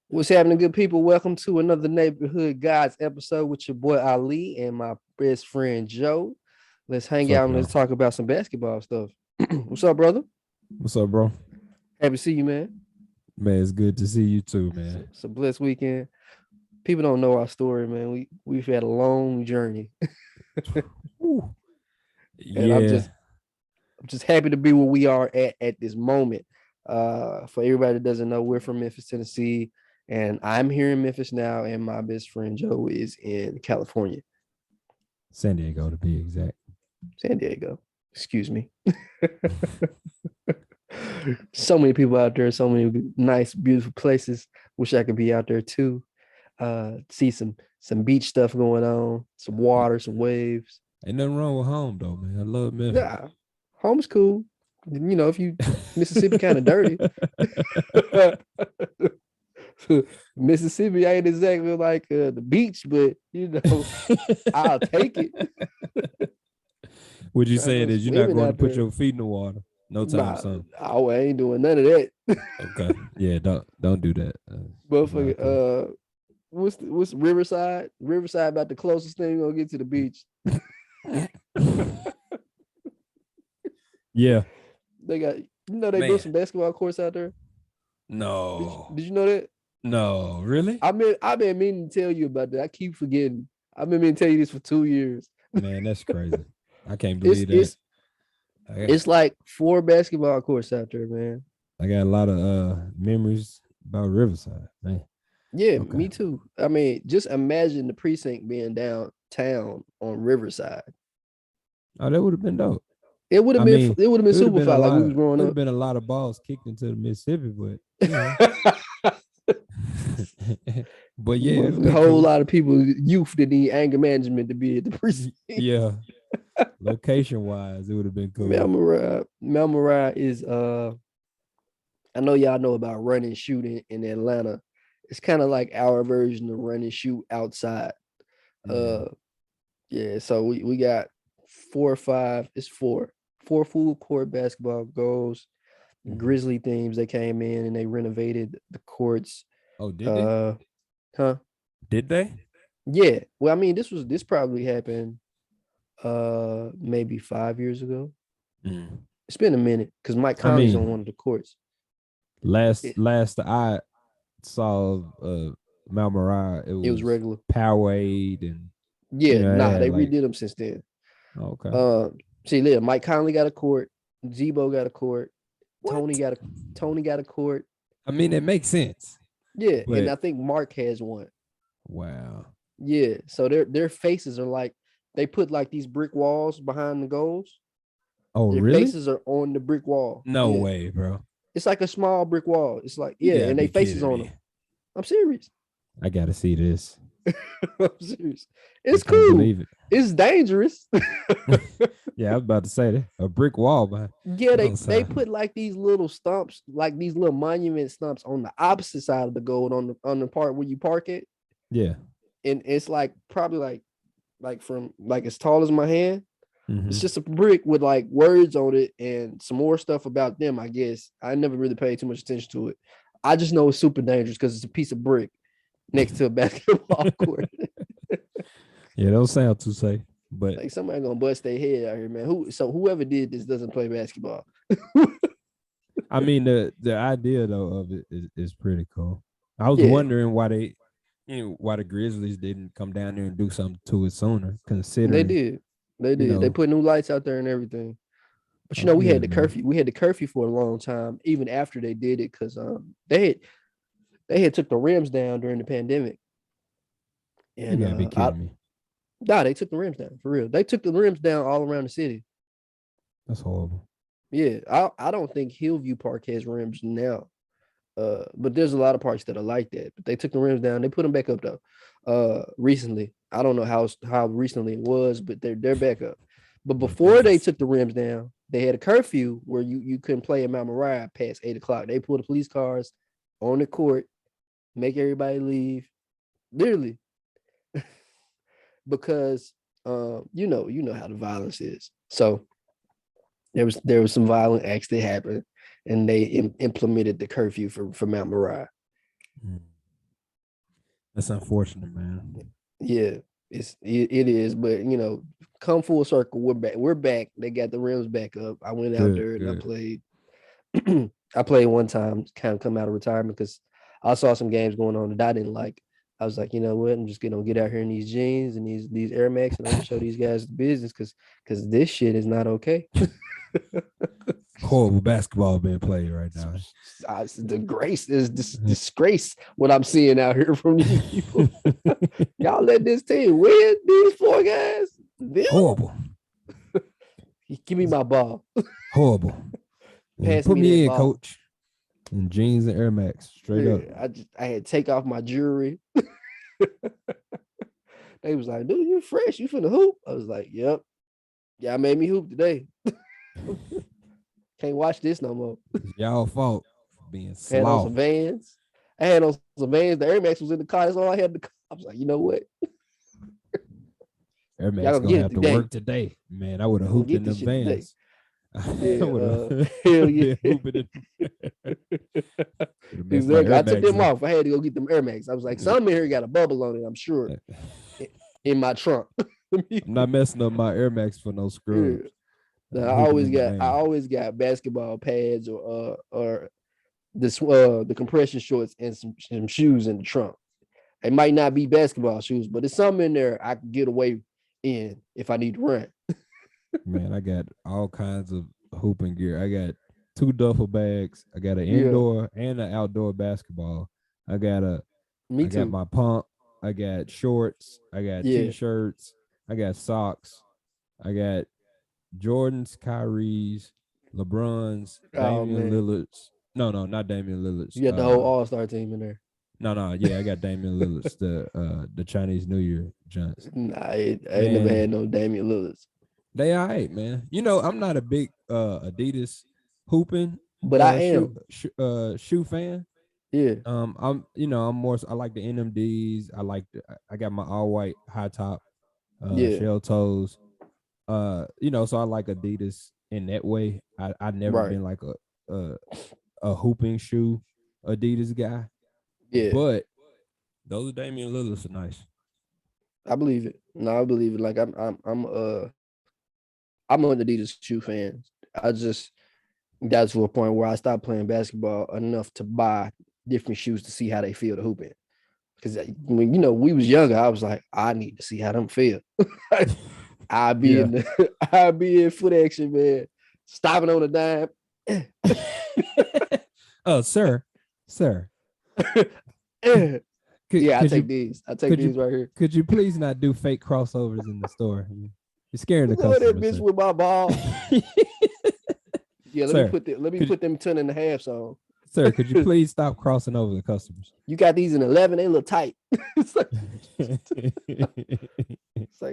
What's happening, good people? Welcome to another Neighborhood Guys episode with your boy Ali and my best friend Joe. Let's hang What's out up, and let's y'all? talk about some basketball stuff. What's up, brother? What's up, bro? Happy to see you, man. Man, it's good to see you too, So, man. it's a blessed weekend. People don't know our story, man. We've had a long journey, Whew. and Yeah, I'm just happy to be where we are at this moment. For everybody that doesn't know, we're from Memphis, Tennessee, and I'm here in Memphis now, and my best friend Joe is in California, San Diego to be exact. San Diego. Excuse me. So many people out there, so many nice, beautiful places. Wish I could be out there too. See some beach stuff going on, some water, some waves. Ain't nothing wrong with home though, man. I love Memphis. Yeah, home's cool. You know, if you Mississippi kind of dirty. Mississippi ain't exactly like the beach, but you know, I'll take it. What you I go saying is you're not swimming going to out put there. your feet in the water no time Nah, soon. I ain't doing none of that. Okay. Yeah, don't do that. Motherfucker, what's Riverside? Riverside about the closest thing gonna get to the beach. Yeah. They got, they built Man. some basketball courts out there. No. Did you know that? No, really? I've been meaning to tell you about that. I keep forgetting. I've been meaning to tell you this for 2 years. Man, that's crazy. I can't It's believe that. it's I got, it's like 4 basketball courts out there, man. I got a lot of memories about Riverside, man. Yeah, Okay. me too. I mean, just imagine the precinct being downtown on Riverside. Oh, that would have been dope. It would have I been mean, it would have been it would have super been a fly like we lot was of growing it would up. have been a lot of balls kicked into the Mississippi, but but yeah, it'd have A been whole cool. lot of people, youth that need anger management to be at the precinct. Yeah, location wise, it would have been cool. Melmoride is I know y'all know about run and shoot in Atlanta. It's kind of like our version of run and shoot outside. Mm. Uh yeah, so we got 4 or 5, it's four full court basketball goals, Mhm. Grizzly themes. They came in and they renovated the courts. Oh, did they? Uh huh. Did they? Yeah. Well, I mean, this probably happened maybe 5 years ago. Mm. It's been a minute because Mike I Conley's on mean, one of the courts. last It, last I saw Malmarai, it it was was regular. Powerade and Yeah, it nah, had they like redid them since then. okay. Uh, see, look, Mike Conley got a court, Zebo got a court, Tony What? got a Tony got a court. I mean, it makes sense, Yeah, and but I think Mark has one. wow. Yeah, so their faces are like they put like these brick walls behind the goals. Oh, Their really? faces are on the brick wall. No Yeah, way, bro. it's like a small brick wall. It's like You yeah, gotta and they be faces kidding on them. me. I'm serious. I gotta see this. I'm serious. I It's can't cool. believe it. It's dangerous. Yeah, I was about to say that. A brick wall, man. Yeah, That don't they sound. put like these little stumps, like these little monument stumps on the opposite side of the goal on the part where you park it, Yeah. and it's like probably like from like as tall as my hand. It's Mm-hmm. just a brick with like words on it and some more stuff about them. I guess I never really paid too much attention to it. I just know it's super dangerous because it's a piece of brick next to a basketball court. Yeah, don't sound too safe. But Like somebody gonna bust their head out here, man. Whoever did this doesn't play basketball. I mean the idea though of it is pretty cool. I was Yeah, wondering why why the Grizzlies didn't come down there and do something to it sooner, they considering, did. They you did. They know, put new lights out there and everything. But oh we had good the man. curfew. We had the curfew for a long time, even after they did it, because they had took the rims down during the pandemic, You and gotta be I kidding me. nah, they took the rims down for real. They took the rims down all around the city. That's horrible. Yeah, I don't think Hillview Park has rims now. But there's a lot of parks that are like that. But they took the rims down. They put them back up though. Recently, I don't know how recently it was, but they're back up. But But before they took the rims down, they had a curfew where you couldn't play in Mount Moriah past 8 o'clock. They pulled the police cars on the court, make everybody leave, literally, because You know how the violence is. So there was some violent acts that happened, and they implemented the curfew for Mount Moriah. That's unfortunate, man. Yeah, it is, but come full circle. We're back. We're back. They got the rims back up. I went out Good, there and I good. played. I played one time, kind of come out of retirement because I saw some games going on that I didn't like. I was like, you know what? I'm just gonna get out here in these jeans and these Air Max, and I'm gonna show these guys the business because this shit is not okay. Horrible basketball being played right now. The grace is this disgrace what I'm seeing out here from these people. Y'all let this team win these four guys. Them? Horrible. Give me my ball. Horrible. Pass Put me me that in, ball. coach. In jeans and Air Max, straight up. I had to take off my jewelry. They was like, dude, you fresh. You finna hoop? I was like, yep. Y'all made me hoop today. Can't watch this no more. It's y'all fault for being Had on slow. some Vans. I had on some Vans. The Air Max was in the car. That's all I had. I was like, you know what? Air Max Y'all gonna get have it to today. work today. Man, I would have Gonna hooped get in this them shit today. Vans. Yeah, hell yeah. Hooping in. Exactly. I took them off. I had to go get them Air Max. I was like, some in here got a bubble on it, I'm sure. In my trunk. I'm not messing up my Air Max for no scrubs. Yeah. I always got basketball pads or the compression shorts and some shoes in the trunk. It might not be basketball shoes, but it's something in there I can get away in if I need to run. Man, I got all kinds of hooping gear. I got 2 duffel bags. I got an indoor and an outdoor basketball. I got my pump. I got shorts. I got t-shirts. I got socks. I got Jordans, Kyrie's, LeBron's, Damian Lillard's. No, not Damian Lillard's. You got the whole All-Star team in there. No, yeah, I got Damian Lillard's, the Chinese New Year Giants. Nah, I ain't never had no Damian Lillard's. They all right, man. I'm not a big Adidas hooping, but I am shoe fan. Yeah. I'm more. I like the NMDs. I got my all white high top, shell toes. So I like Adidas in that way. I never been like a hooping shoe Adidas guy. Yeah. But those are Damian Lillard's are nice. I believe it. No, I believe it. Like I'm an Adidas shoe fan. I just got to a point where I stopped playing basketball enough to buy different shoes to see how they feel to hoop in. Because when we was younger, I was like, I need to see how them feel. I'd be in foot action, man, stopping on a dime. Oh, sir. I take these. I take these right here. Could you please not do fake crossovers in the store? You're scaring the customer. That bitch with my ball. Yeah, let me put them 10.5 on. Sir, could you please stop crossing over the customers? You got these in 11, they look tight. It's like,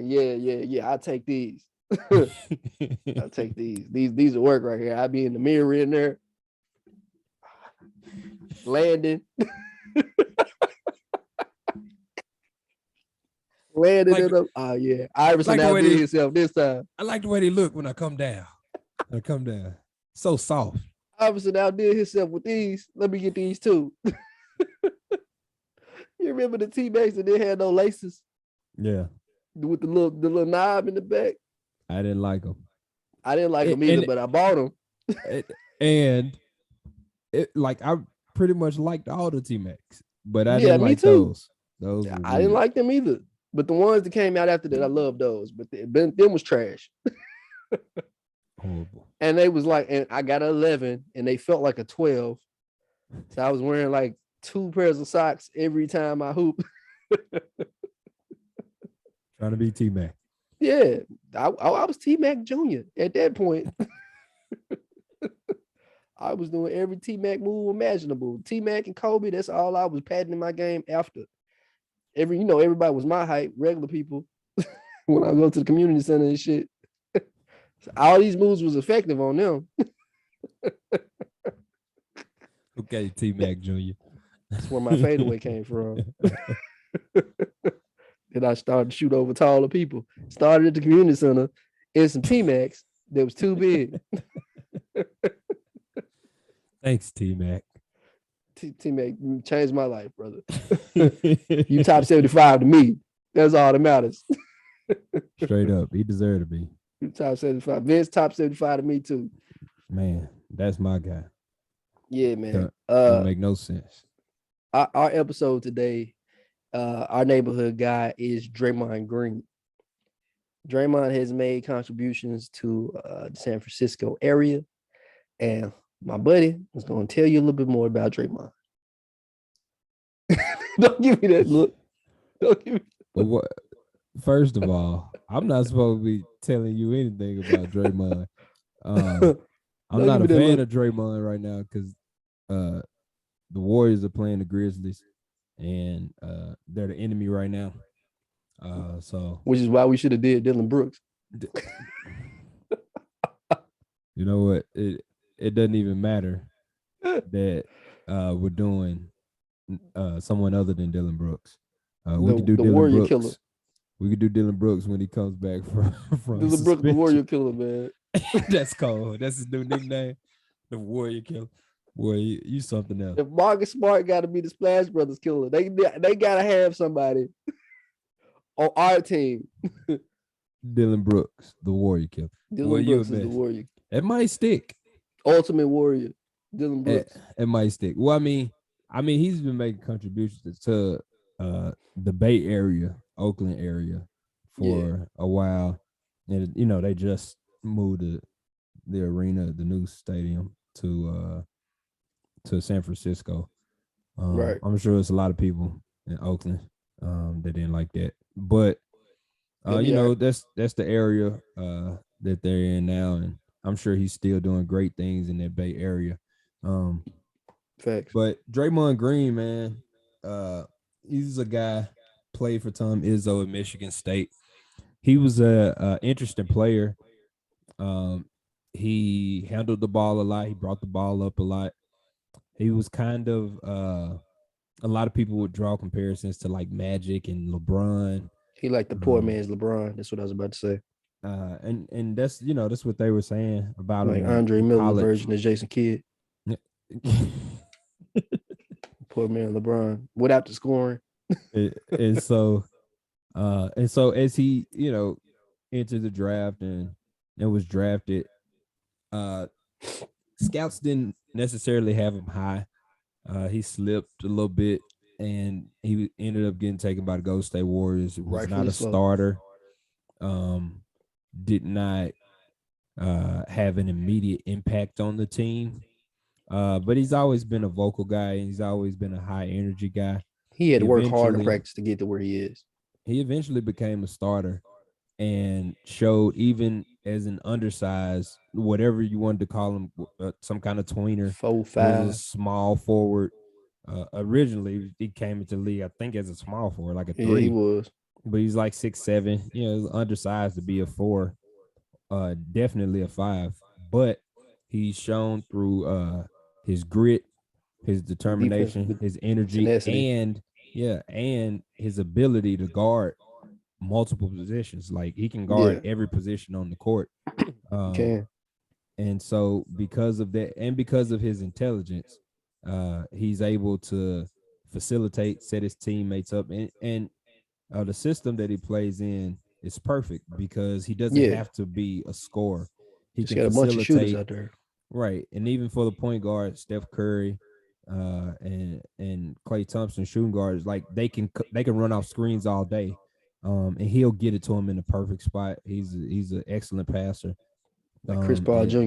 yeah, I'll take these. I'll take these. These will work right here. I'll be in the mirror in there. Landing. Landing it up. Oh yeah. Iverson outdid himself this time. I like the way they look when I come down. So soft. Iverson outdid himself with these. Let me get these too. You remember the T-Max that they had no laces? Yeah. With the little knob in the back. I didn't like them. I didn't like them either, but I bought them. And I pretty much liked all the T-Max, but I didn't like those. I didn't like them either. But the ones that came out after that, I loved those. But them was trash. Horrible. And they was like, and I got an 11, and they felt like a 12. So I was wearing like 2 pairs of socks every time I hoop. Trying to be T-Mac. Yeah, I was T-Mac Jr. at that point. I was doing every T-Mac move imaginable. T-Mac and Kobe, that's all I was patenting my game after. Everybody was my height, regular people. When I go to the community center and shit. So all these moves was effective on them. Okay, T-Mac Jr. That's where my fadeaway came from. Then I started to shoot over taller people. Started at the community center in some T-Max that was too big. Thanks, T-Mac. T-Mac changed my life, brother. You top 75 to me. That's all that matters. Straight up. He deserved to be. You top 75. Vince top 75 to me too. Man, that's my guy. Yeah, man. Don't make no sense. Our episode today, our neighborhood guy is Draymond Green. Draymond has made contributions to the San Francisco area, and my buddy is going to tell you a little bit more about Draymond. Don't give me that look. Don't give me. But what? First of all, I'm not supposed to be telling you anything about Draymond. I'm not a fan of Draymond right now because the Warriors are playing the Grizzlies, and they're the enemy right now. So, which is why we should have did Dylan Brooks. You know what? It doesn't even matter that we're doing someone other than Dylan Brooks. We could do Dylan Warrior Brooks. Killer. We could do Dylan Brooks when he comes back from Dylan Brooks, the Warrior Killer, man. That's cold. That's his new nickname, the Warrior Killer. Boy, you something else. If Marcus Smart got to be the Splash Brothers killer, they got to have somebody on our team. Dylan Brooks, the Warrior Killer. Dylan Brooks is the Warrior. It might stick. Ultimate Warrior, Dylan Brooks. It might stick. Well, I mean, he's been making contributions to the Bay Area, Oakland area, for a while, and they just moved the arena, the new stadium, to San Francisco. Right. I'm sure there's a lot of people in Oakland that didn't like that, but that's the area that they're in now, and I'm sure he's still doing great things in that Bay Area. Facts. But Draymond Green, man, he's a guy, played for Tom Izzo at Michigan State. He was a interesting player. He handled the ball a lot. He brought the ball up a lot. He was kind of a lot of people would draw comparisons to like Magic and LeBron. He like the poor man's LeBron. That's what I was about to say. And that's that's what they were saying about like him. Andre Miller version of Jason Kidd. Poor man LeBron without the scoring. and so as he entered the draft and was drafted, scouts didn't necessarily have him high. He slipped a little bit, and he ended up getting taken by the Golden State Warriors. Was not a starter. Did not have an immediate impact on the team. But he's always been a vocal guy, and he's always been a high energy guy. He had to work hard in practice to get to where he is. He eventually became a starter and showed, even as an undersized, whatever you wanted to call him, some kind of tweener, 4'5", was a small forward. Originally, he came into the league, I think, as a small forward, like a 3. Yeah, he was. But he's like 6'7". Undersized to be a 4. Definitely a 5. But he's shown through his grit, his determination, his energy, tenacity, and his ability to guard multiple positions. Like, he can guard every position on the court. And so because of that, and because of his intelligence, he's able to facilitate, set his teammates up, and the system that he plays in is perfect because he doesn't have to be a scorer. He can got a bunch of shooters out there. Right. And even for the point guard, Steph Curry, and Klay Thompson, shooting guards, like they can run off screens all day. And he'll get it to him in the perfect spot. He's an excellent passer. Like Chris Paul Jr.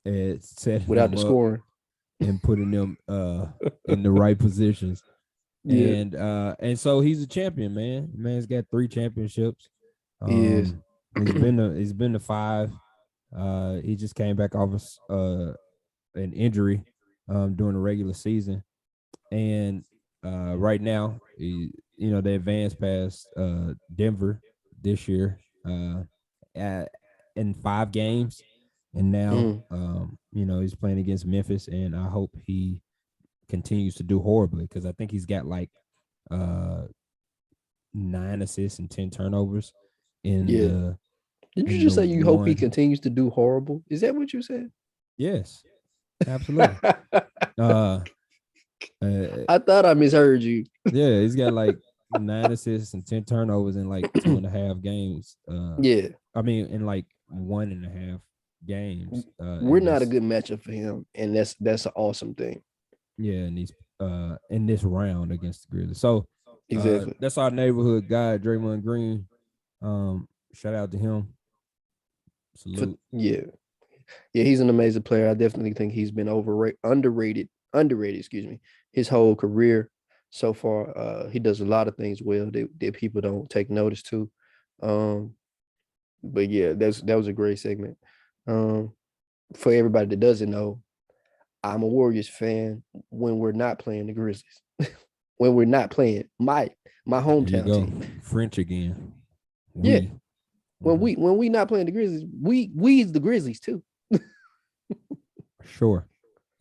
Without the scoring and putting them in the right positions. And so he's a champion, man. Man's got 3 championships. He's been to 5. He just came back off an injury during the regular season, and right now, they advanced past Denver this year in 5 games, and now he's playing against Memphis, and I hope he continues to do horribly because I think he's got like 9 9 assists and 10 turnovers in Yeah. the Did you in just the say you hope he one. continues to do horrible? Is that what you said? Yes, absolutely. Uh, uh I thought I misheard you. yeah, he's got like 9 assists and 10 turnovers in like 2.5 games. Yeah. I mean in like 1.5 games. We're In not a this good matchup for him, and that's an awesome thing. yeah, in this round against the Grizzlies. So Exactly. that's our neighborhood guy, Draymond Green. Shout out to him. Salute. Yeah. Yeah, he's an amazing player. I definitely think he's been underrated, excuse me, his whole career so far. He does a lot of things well that people don't take notice to. Um, but yeah, that was a great segment. Um, for everybody that doesn't know, I'm a Warriors fan when we're not playing the Grizzlies. When we're not playing my There you hometown go. team. French again. Yeah. We. When Mhm. we not playing the Grizzlies, we's the Grizzlies too. Sure.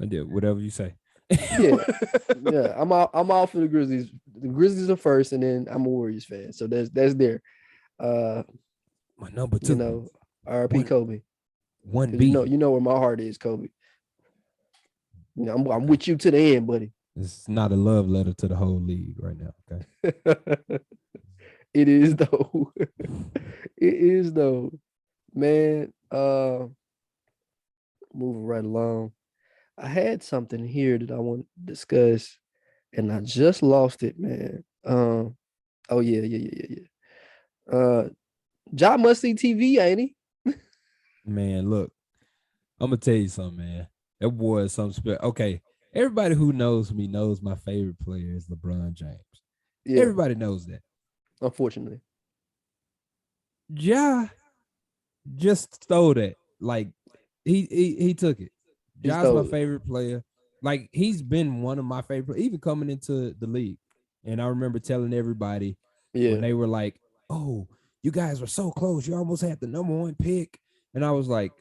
I did whatever you say. Yeah. Yeah. I'm all for the Grizzlies. The Grizzlies are first, and then I'm a Warriors fan. So that's there. Uh, My number you 2. know, RP One Kobe. one Because B. you know where my heart is, Kobe. You know, I'm with you to the end, buddy. It's not a love letter to the whole league right now. Okay. It is though. It is though. Man, moving right along. I had something here that I want to discuss, and I just lost it, man. Oh yeah. Ja must see TV, ain't he? Man, look, I'm gonna tell you something, man. That boy is something special. Okay, everybody who knows me knows my favorite player is LeBron James. Yeah, Everybody knows that. unfortunately. Ja just stole that. Like he took it. He Ja's my stole it. favorite player. Like he's been one of my favorite, even coming into the league. And I remember telling everybody when Yeah, they were like, "Oh, you guys were so close. You almost had the number 1 pick." And I was like,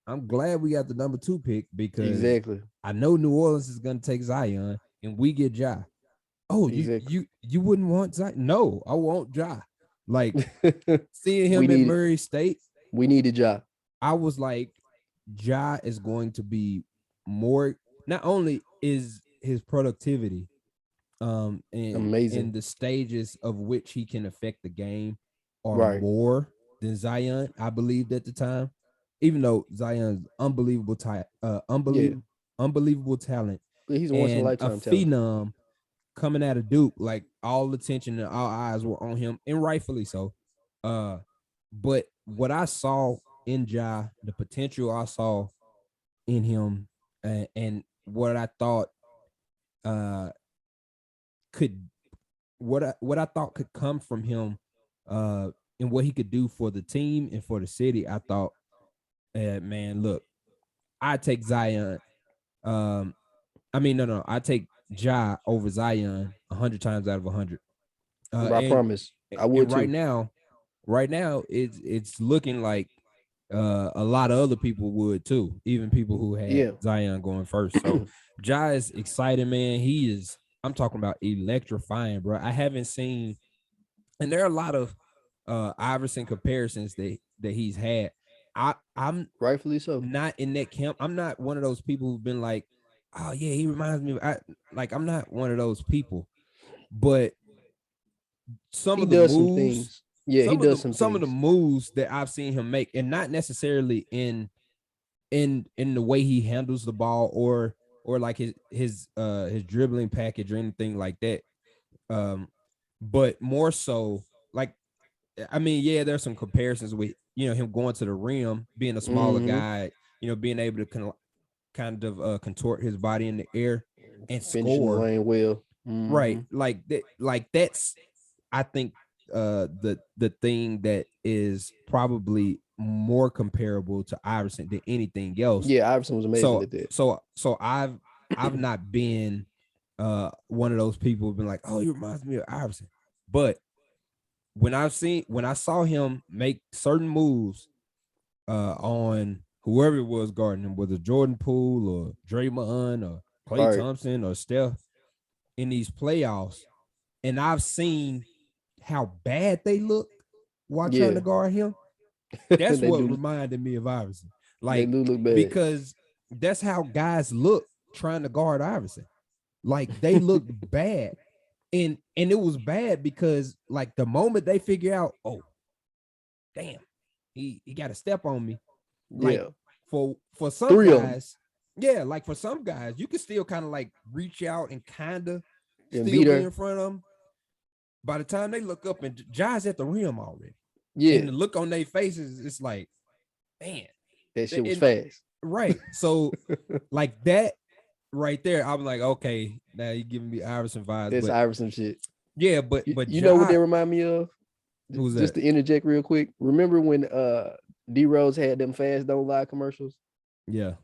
"I'm glad we got the number 2 pick because exactly. I know New Orleans is gonna take Zion, and we get Ja." Oh, Exactly. you wouldn't want Zion? No, I want Ja. Like seeing we him at need Murray State, we needed Ja. I was like, Ja is going to be more. Not only is his productivity, in Amazing. the stages of which he can affect the game, are Right. more than Zion. I believed at the time, even though Zion's Yeah. unbelievable talent, He's a once in a and a lifetime talent. phenom coming out of Duke, like all attention and all eyes were on him, and rightfully so. Uh, but what I saw in Ja, the potential I saw in him, and what I thought uh could what I thought could come from him, uh, and what he could do for the team and for the city, I thought, man, look, I take Zion. Um, I mean, no, I take Ja over Zion 100 times out of 100. I And promise. I would too. right now, it's looking like a lot of other people would too, even people who had Yeah. Zion going first. So Ja is exciting, man. He is. I'm talking about electrifying, bro. I haven't seen, and there are a lot of Iverson comparisons that he's had. I'm Rightfully so. not in that camp. I'm not one of those people who've been like, oh yeah, he reminds me of. I'm not one of those people, but some He of the does some moves, things. Yeah, he does some some of the things. moves that I've seen him make, and not necessarily in the way he handles the ball or like his dribbling package or anything like that. Um, but more so, like, I mean, yeah, there's some comparisons with him going to the rim, being a smaller Mm-hmm. guy, being able to kind of contort his body in the air and Finishing the score. lane well. Right, Mm-hmm. like that's, I think, the thing that is probably more comparable to Iverson than anything else. Yeah, Iverson was amazing So at that. so I've not been one of those people who've been like, oh, he reminds me of Iverson. But when I saw him make certain moves on whoever it was guarding him, whether Jordan Poole or Draymond or Klay Right. Thompson or Steph in these playoffs, and I've seen how bad they look while trying Yeah. to guard him. That's They what do. reminded me of Iverson. They Like, do look bad. because that's how guys look trying to guard Iverson. Like, they look bad. And it was bad because, like, the moment they figure out, oh, damn, he got to step on me. Like, Yeah. for some Three of them. guys, yeah, like for some guys, you can still kind of like reach out and kind of And still beat be her. in front of them. By the time they look up and Jai's at the rim already. Yeah. And the look on their faces, it's like, man. That shit was fast. Right. So, like that right there, I'm like, okay, now you're giving me Iverson vibes. That's Iverson shit. Yeah, but you know what they remind me of? Who's just that? to interject real quick. Remember when D Rose had them fast don't lie commercials? Yeah.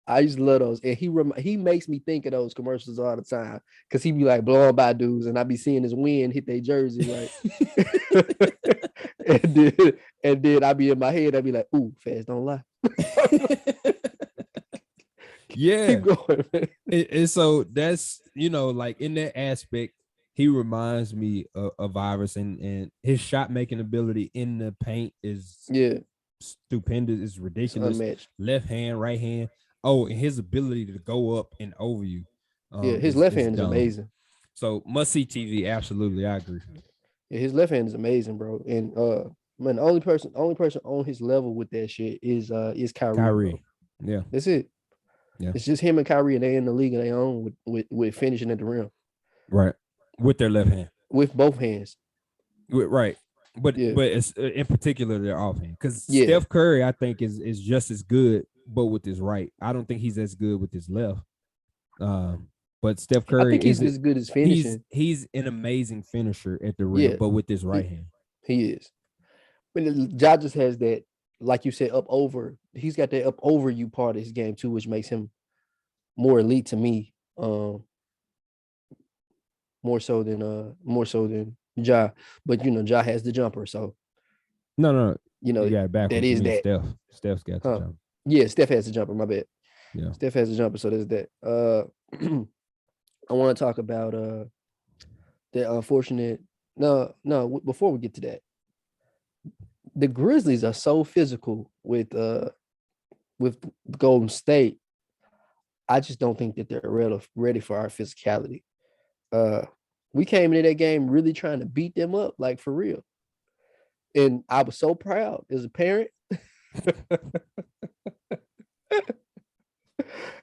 I used to love those, and he makes me think of those commercials all the time because he be like blowing by dudes, and I be seeing his wind hit their jersey, right? and then I be in my head, I be like, "Ooh, fast don't lie." Yeah. Keep going, man. And so that's, like in that aspect, he reminds me of Iverson, and his shot making ability in the paint is stupendous. It's ridiculous. Unmatched. Left hand, right hand. Oh, and his ability to go up and over you. His left hand is amazing. So must see TV. Absolutely, I agree. Yeah, his left hand is amazing, bro. And man, the only person on his level with that shit is Kyrie. Bro. Yeah, that's it. Yeah, it's just him and Kyrie, and they in the league of their own with finishing at the rim. Right, with their left hand, with both hands. Right, but it's in particular their offhand, because Steph Curry, I think, is just as good, but with his right. I don't think he's as good with his left. But Steph Curry, I think he's as good as finishing. He's an amazing finisher at the rim, but with his right hand, he is. But Ja just has that, like you said, up over. He's got that up over you part of his game too, which makes him more elite to me. More so than Ja. But Ja has the jumper, so no. You got it backwards. That is that. Steph's got the jumper. Yeah, Steph has the jumper. My bad. Yeah, Steph has the jumper, so there's that. I want to talk about the unfortunate. No. Before we get to that, the Grizzlies are so physical with Golden State. I just don't think that they're ready for our physicality. We came into that game really trying to beat them up, like for real. And I was so proud as a parent.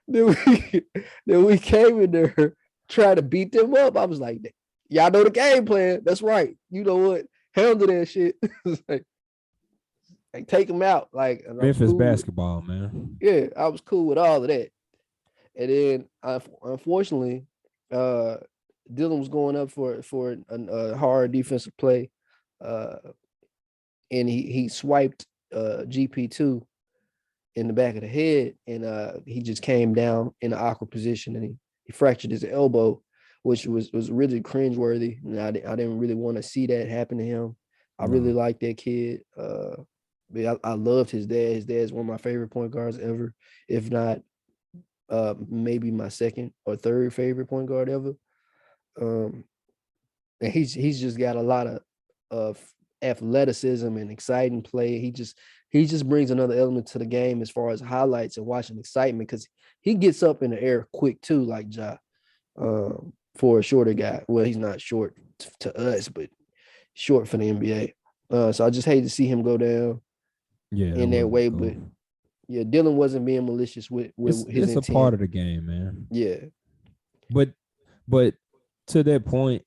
Then we came in there trying to beat them up. I was like, y'all know the game plan. That's right. You know what? Handle that shit. like take them out. Like Memphis basketball, man. Yeah, I was cool with all of that. And then unfortunately, Dylan was going up for a hard defensive play. And he swiped GP2 in the back of the head, and he just came down in an awkward position, and he fractured his elbow, which was really cringeworthy. And I didn't really want to see that happen to him. I really liked that kid. I loved his dad. His dad's one of my favorite point guards ever, if not maybe my second or third favorite point guard ever. And he's just got a lot of athleticism and exciting play. He just brings another element to the game as far as highlights and watching excitement, because he gets up in the air quick too, like Ja. For a shorter guy. Well, he's not short to us, but short for the NBA. So I just hate to see him go down in that way. But yeah, Dylan wasn't being malicious with his intent. It's a part of the game, man. Yeah. But to that point,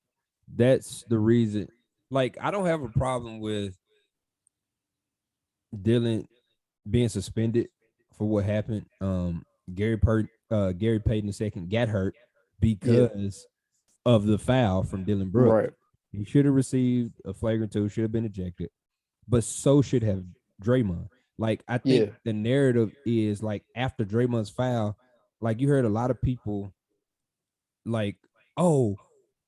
that's the reason. Like, I don't have a problem with Dylan being suspended for what happened. Gary Payton II got hurt because of the foul from Dylan Brooks. Right. He should have received a flagrant 2, should have been ejected, but so should have Draymond. Like, I think the narrative is, like, after Draymond's foul, like, you heard a lot of people like, oh,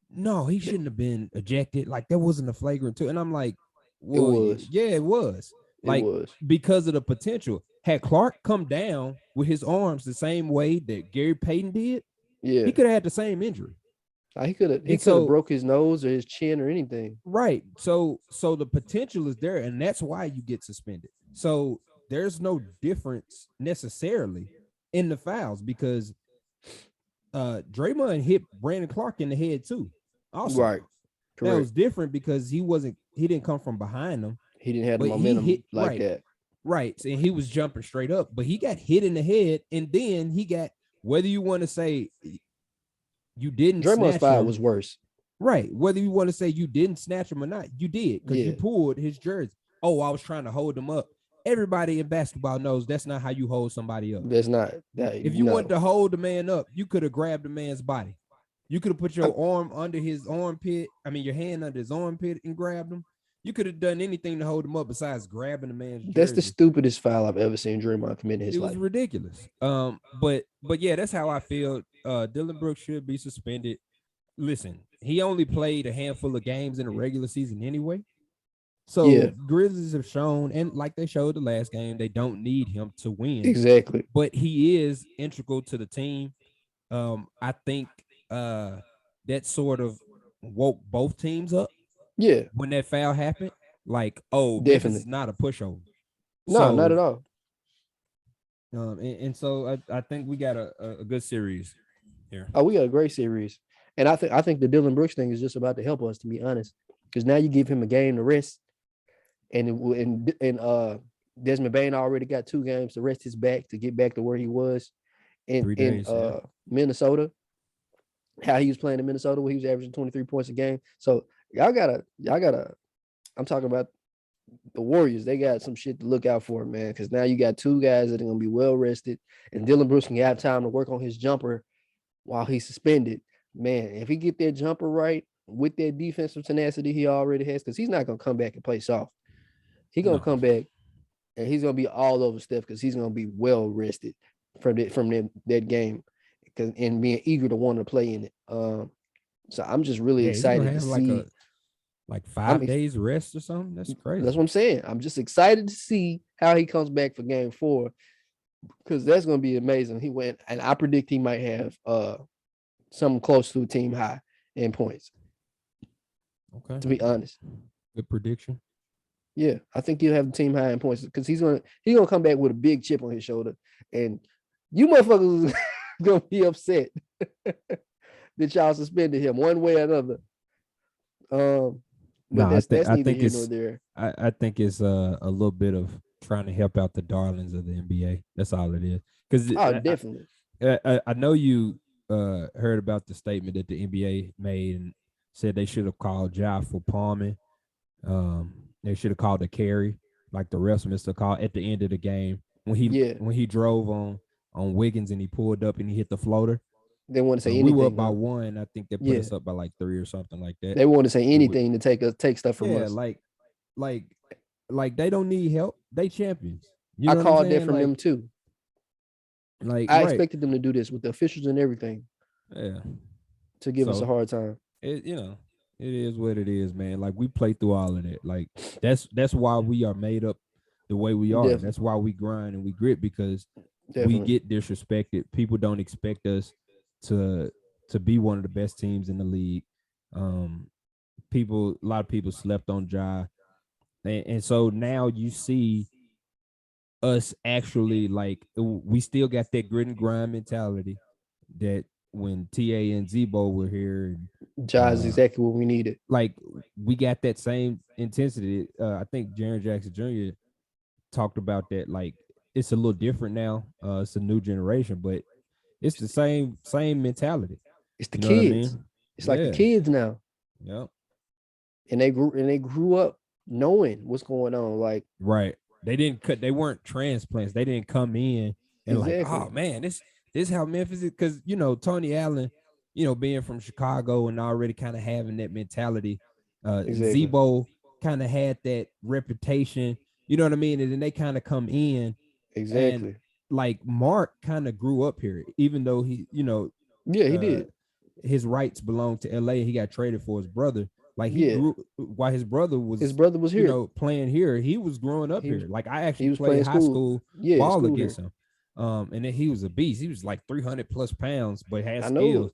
no, he shouldn't have been ejected. Like, that wasn't a flagrant 2. And I'm like, well, it was. Yeah, it was. Like, because of the potential. Had Clark come down with his arms the same way that Gary Payton did, he could have had the same injury. He And could have so, broke his nose or his chin or anything. right. So the potential is there, and that's why you get suspended. So there's no difference necessarily in the fouls because Draymond hit Brandon Clark in the head too. Also, Right. now it was Correct. different because he didn't come from behind him, He didn't have the but he hit momentum like that. right, and he was jumping straight up, but he got hit in the head, and then he got, whether you want to say you didn't Draymond's snatch foul him, was worse. right, whether you want to say you didn't snatch him or not, you did because you Yeah. pulled his jersey. Oh, I was trying to hold him up. Everybody in basketball knows that's not how you hold somebody up. That's not that. If you wanted No. to hold the man up, you could have grabbed the man's body. You could have put I, your arm under his armpit. I mean, your hand under his armpit and grabbed him. You could have done anything to hold him up besides grabbing the man's that's the jersey. stupidest foul I've ever seen Draymond commit in It his was life. ridiculous. But yeah, that's how I feel. Dylan Brooks should be suspended. Listen, he only played a handful of games in the regular season anyway. So Yeah. Grizzlies have shown, and like they showed the last game, they don't need him to win. Exactly. But he is integral to the team. I think that sort of woke both teams up Yeah. when that foul happened. Like, oh, Memphis is Definitely. not a pushover. No, not So, at all. and so I think we got a good series here. Oh, we got a great series, and I think the Dylan Brooks thing is just about to help us, to be honest, because now you give him a game to rest, and Desmond Bain already got 2 games to rest his back to get back to where he was in 3 days, yeah. Minnesota. How he was playing in Minnesota, where he was averaging 23 points a game. So y'all gotta. I'm talking about the Warriors. They got some shit to look out for, man, because now you got 2 guys that are gonna be well rested, and Dylan Brooks can have time to work on his jumper while he's suspended. Man, if he get that jumper right with that defensive tenacity he already has, because he's not gonna come back and play soft. He's gonna No. come back and he's gonna be all over Steph because he's gonna be well rested from that game, and being eager to want to play in it. So I'm just really Yeah, he's gonna excited to have like see. 5 days rest or something. That's crazy. That's what I'm saying. I'm just excited to see how he comes back for game 4, because that's gonna be amazing. He went, and I predict he might have something close to a team high in points. Okay. To be honest, Good prediction. yeah, I think he'll have the team high in points because he's gonna come back with a big chip on his shoulder, and you motherfuckers gonna be upset that y'all suspended him one way or another. But No, that's I neither think here nor it's there. I think it's a little bit of trying to help out the darlings of the NBA. That's all it is. Because Oh, definitely. I know you heard about the statement that the NBA made and said they should have called Ja for palming. They should have called a carry, like the refs missed a call at the end of the game when Yeah, he drove on Wiggins and he pulled up and he hit the floater. they want to say We were up anything, by huh? 1. I think they put Yeah, us up by like 3 or something like that. they want to say And anything to take stuff from yeah, us. like like they don't need help. They champions. You I know what I'm called that saying? from them too. Like I right. expected them to do this with the officials and everything Yeah. to give us a So hard time. it it is what it is, man. Like we play through all of that. Like that's why we are made up the way we are. Definitely, That's why we grind and we grit because we definitely, get disrespected. People don't expect us to be one of the best teams in the league. Um, a lot of people slept on Ja, and so now you see us actually like we still got that grit and grind mentality that when TA and Zebo were here and Ja is exactly what we needed. like we got that same intensity. I think Jaren Jackson Jr. talked about that. Like it's a little different now. It's a new generation, but it's the same mentality. It's the You know what I kids. mean? It's like the Yeah. kids now, Yep. and they grew up knowing what's going on. Like, Right. They weren't transplants. They didn't come in and like, oh exactly, man, this is how Memphis is. Cause Tony Allen, being from Chicago and already kind of having that mentality. exactly, Zebo kind of had that reputation, you know what I mean? And then they kind of come in and exactly. like Mark kind of grew up here, even though he, Yeah, he uh did. his rights belong to LA. He got traded for his brother. Like he Yeah, grew while his brother his was, brother was here. playing here. He was growing up He was here. Like I he actually was played playing high school. school Yeah, ball school against here. him. And then he was a beast. He was like 300 plus pounds, but had I know it. skills.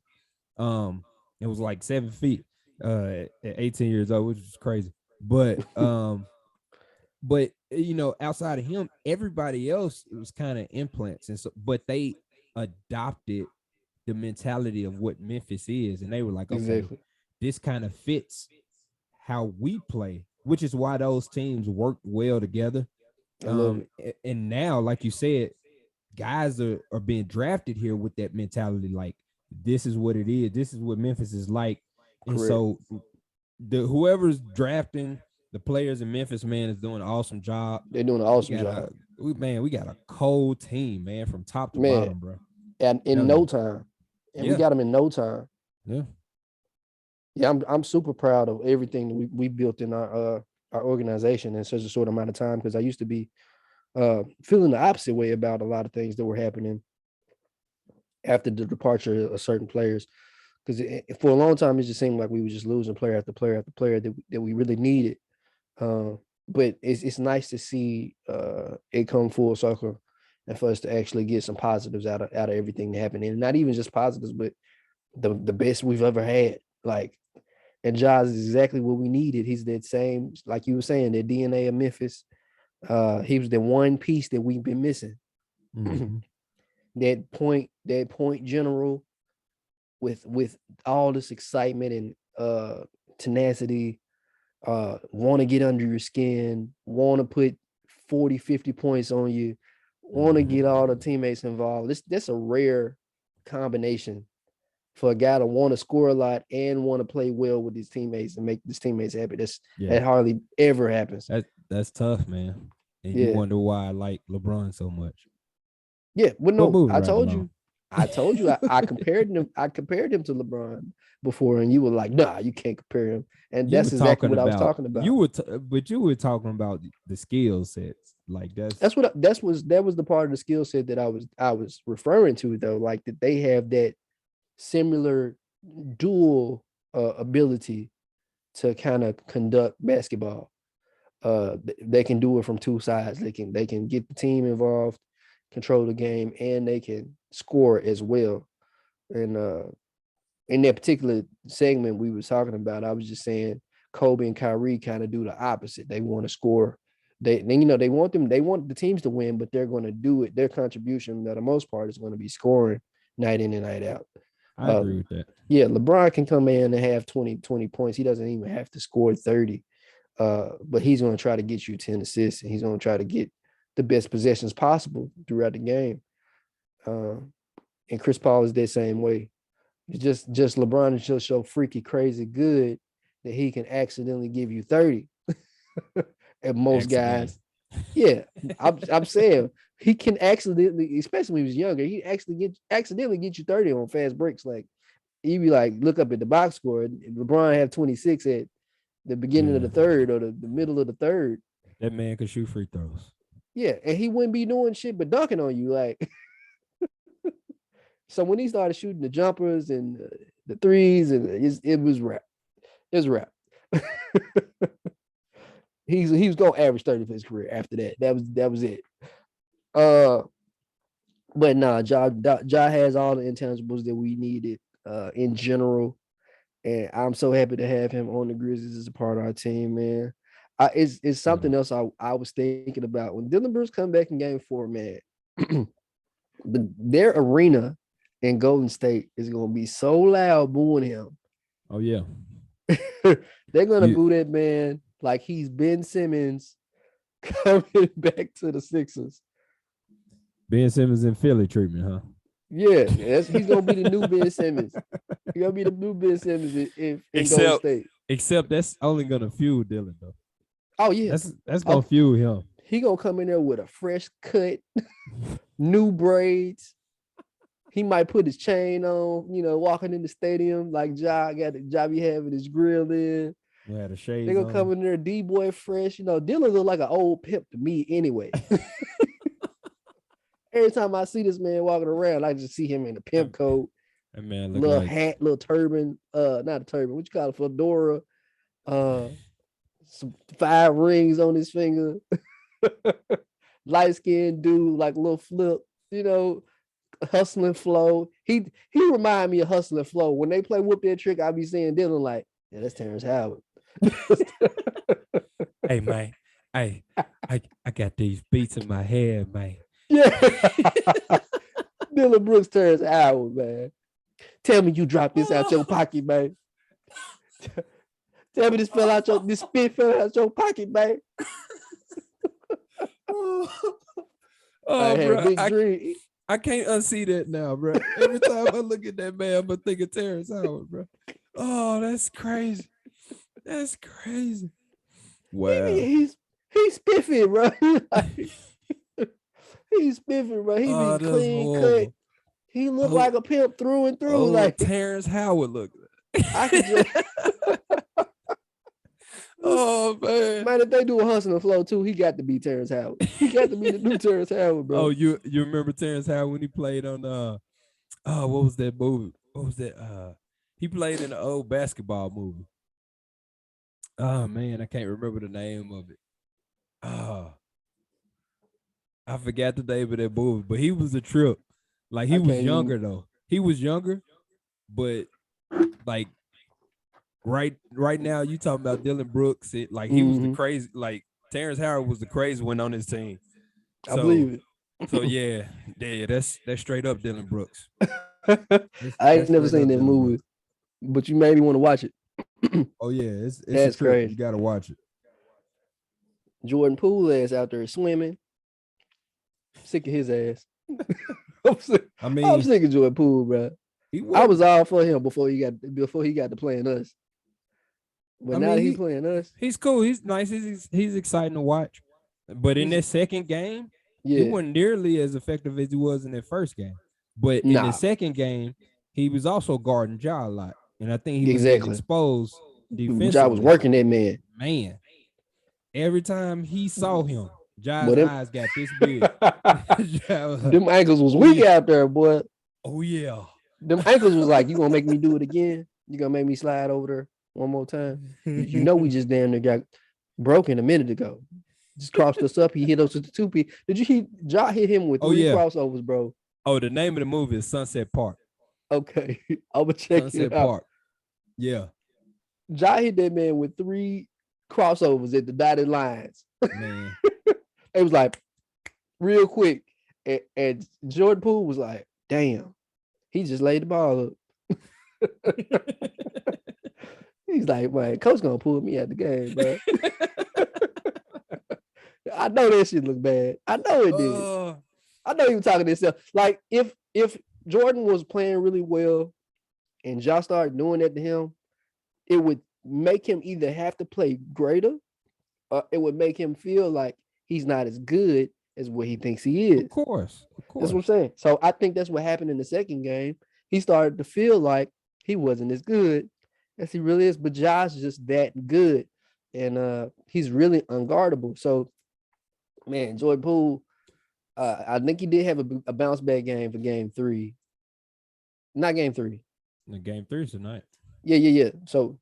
Um, It was like 7 feet at 18 years old, which was crazy. But outside of him, everybody else, it was kind of implants, and so but they adopted the mentality of what Memphis is, and they were like, okay, Exactly. this kind of fits how we play, which is why those teams work well together. I love it. And now, like you said, guys are being drafted here with that mentality, like this is what it is, this is what Memphis is like. And Correct. so the whoever's drafting the players in Memphis, man, is doing an awesome job. They're doing an We awesome got job, we got a cold team, man, from top to man. bottom, bro. And in Telling no you. time, and we Yeah. got them in no time. Yeah. Yeah, I'm super proud of everything that we built in our organization in such a short amount of time. Because I used to be feeling the opposite way about a lot of things that were happening after the departure of certain players. Because for a long time, it just seemed like we were just losing player after player after player that we really needed. Uh, but it's nice to see it come full circle and for us to actually get some positives out of everything that happened, and not even just positives, but the best we've ever had. Like, and Jaws is exactly what we needed. He's that same, like you were saying, the DNA of Memphis. He was the one piece that we've been missing. Mm-hmm. That point general with all this excitement and tenacity, want to get under your skin, want to put 40, 50 points on you, want to get all the teammates involved. That's a rare combination for a guy to want to score a lot and want to play well with his teammates and make his teammates happy. That hardly ever happens. That's tough, man. And you Yeah. wonder why I like LeBron so much. Yeah. But But no, moving I right told along. you. I compared him to LeBron before, and you were like, nah, you can't compare him. And You that's were exactly talking what I was about talking about. but you were talking about the skill sets. Like that's That was the part of the skill set that I was referring to, though, like that they have that similar dual ability to kind of conduct basketball. They can do it from two sides. They can get the team involved, control the game, and they can score as well. And in that particular segment we were talking about, I was just saying Kobe and Kyrie kind of do the opposite. They want to score. They want the teams to win, but they're going to do it. Their contribution, for the most part, is going to be scoring night in and night out. I Uh, agree with that. yeah, LeBron can come in and have 20 points. He doesn't even have to score 30. But he's going to try to get you 10 assists, and he's going to try to get the best possessions possible throughout the game. Uh, and Chris Paul is that same way. It's just LeBron is just so freaky crazy good that he can accidentally give you 30. And most Accidentally. guys, yeah, I'm saying he can accidentally, especially when he was younger, he actually accidentally get you 30 on fast breaks. Like, you be like, look up at the box score, and LeBron have 26 at the beginning of Yeah. the third or the middle of the third. That man could shoot free throws. Yeah, and he wouldn't be doing shit but dunking on you. Like, so when he started shooting the jumpers and the threes, and it was rap. It was rap. He was gonna average 30 for his career after that. That was it. Uh, but nah, Ja has all the intangibles that we needed in general, and I'm so happy to have him on the Grizzlies as a part of our team, man. It's Yeah. something else I was thinking about when Dylan Brooks come back in Game 4, man. Their arena in Golden State is gonna be so loud booing him. Oh yeah. They're gonna You boo that man like he's Ben Simmons coming back to the Sixers. Ben Simmons in Philly treatment, huh? Yeah, he's gonna be the new Ben Simmons. He's gonna be the new Ben Simmons in Golden Except State. except that's only gonna fuel Dylan though. Oh yeah, That's gonna fuel him. he gonna come in there with a fresh cut, new braids. He might put his chain on, walking in the stadium like Ja be having his grill in. We had the They shades gonna come on. in there D-boy fresh. Dylan look like an old pimp to me anyway. Every time I see this man walking around, I just see him in a pimp coat, That man look little like hat, little turban, not a turban, what you call it, fedora, uh, some 5 rings on his finger, light skinned dude, like a little flip, Hustling Flow. He remind me of Hustling Flow. When they play Whoop That Trick, I be seeing Dylan like, yeah, that's Terrence Howard. Hey man, I got these beats in my head, man. Yeah. Dylan Brooks, Terrence Howard, man. Tell me you dropped this out your pocket, man. Tell me this spit fell out your pocket, man. Oh, bro, big dream. I can't unsee that now, bro. Every time I look at that man, I'm thinking Terrence Howard, bro. Oh, that's crazy. That's crazy. Wow. He's spiffy, bro. He's spiffy, bro. He be clean cut. He look like a pimp through and through. Like Terrence Howard look. I could just oh man. If they do a Hustling Flow too, he got to be Terrence Howard. He got to be the new Terrence Howard, bro. Oh, you remember Terrence Howard when he played on what was that movie? What was that? He played in an old basketball movie. Oh man, I can't remember the name of it. I forgot the name of that movie, but he was a trip. Like he was younger though. He was younger, but like right now you talking about Dylan Brooks. He was the crazy. Like Terrence Howard was the crazy one on his team. I believe it. So yeah, that's straight up Dylan Brooks. I ain't never seen that movie, but you maybe want to watch it. Oh yeah, it's that's crazy. You gotta watch it. Jordan Poole ass out there swimming. Sick of his ass. I'm sick of Jordan Poole, bro. I was all for him before he got to playing us. But now that he's playing us, he's cool. He's nice. He's exciting to watch. But in that second game, he wasn't nearly as effective as he was in that first game. But in the second game, he was also guarding Ja a lot. And I think he was getting exposed defensively. Ja was working that man. Man, every time he saw him, Ja's eyes got this big. Them ankles was weak out there, boy. Oh, yeah. Them ankles was like, you gonna make me do it again? You gonna make me slide over there one more time? You know we just damn near got broken a minute ago. Just crossed us up. He hit us with the 2P. Ja hit him with 3 crossovers, bro. Oh, the name of the movie is Sunset Park. Okay. I'm gonna check it out. Park. Yeah. Ja hit that man with 3 crossovers at the dotted lines. Man. It was like real quick. And Jordan Poole was like, damn, he just laid the ball up. He's like, man, coach gonna pull me out the game, bro. I know that shit look bad. I know it did. I know he was talking to himself. Like if Jordan was playing really well and Ja started doing that to him, it would make him either have to play greater or it would make him feel like he's not as good as what he thinks he is. Of course. That's what I'm saying. So I think that's what happened in the second game. He started to feel like he wasn't as good as he really is, but Ja's just that good. And he's really unguardable. So, man, Jordan Poole, I think he did have a bounce back game for game 3. Not game 3. The game 3 is tonight. Yeah. So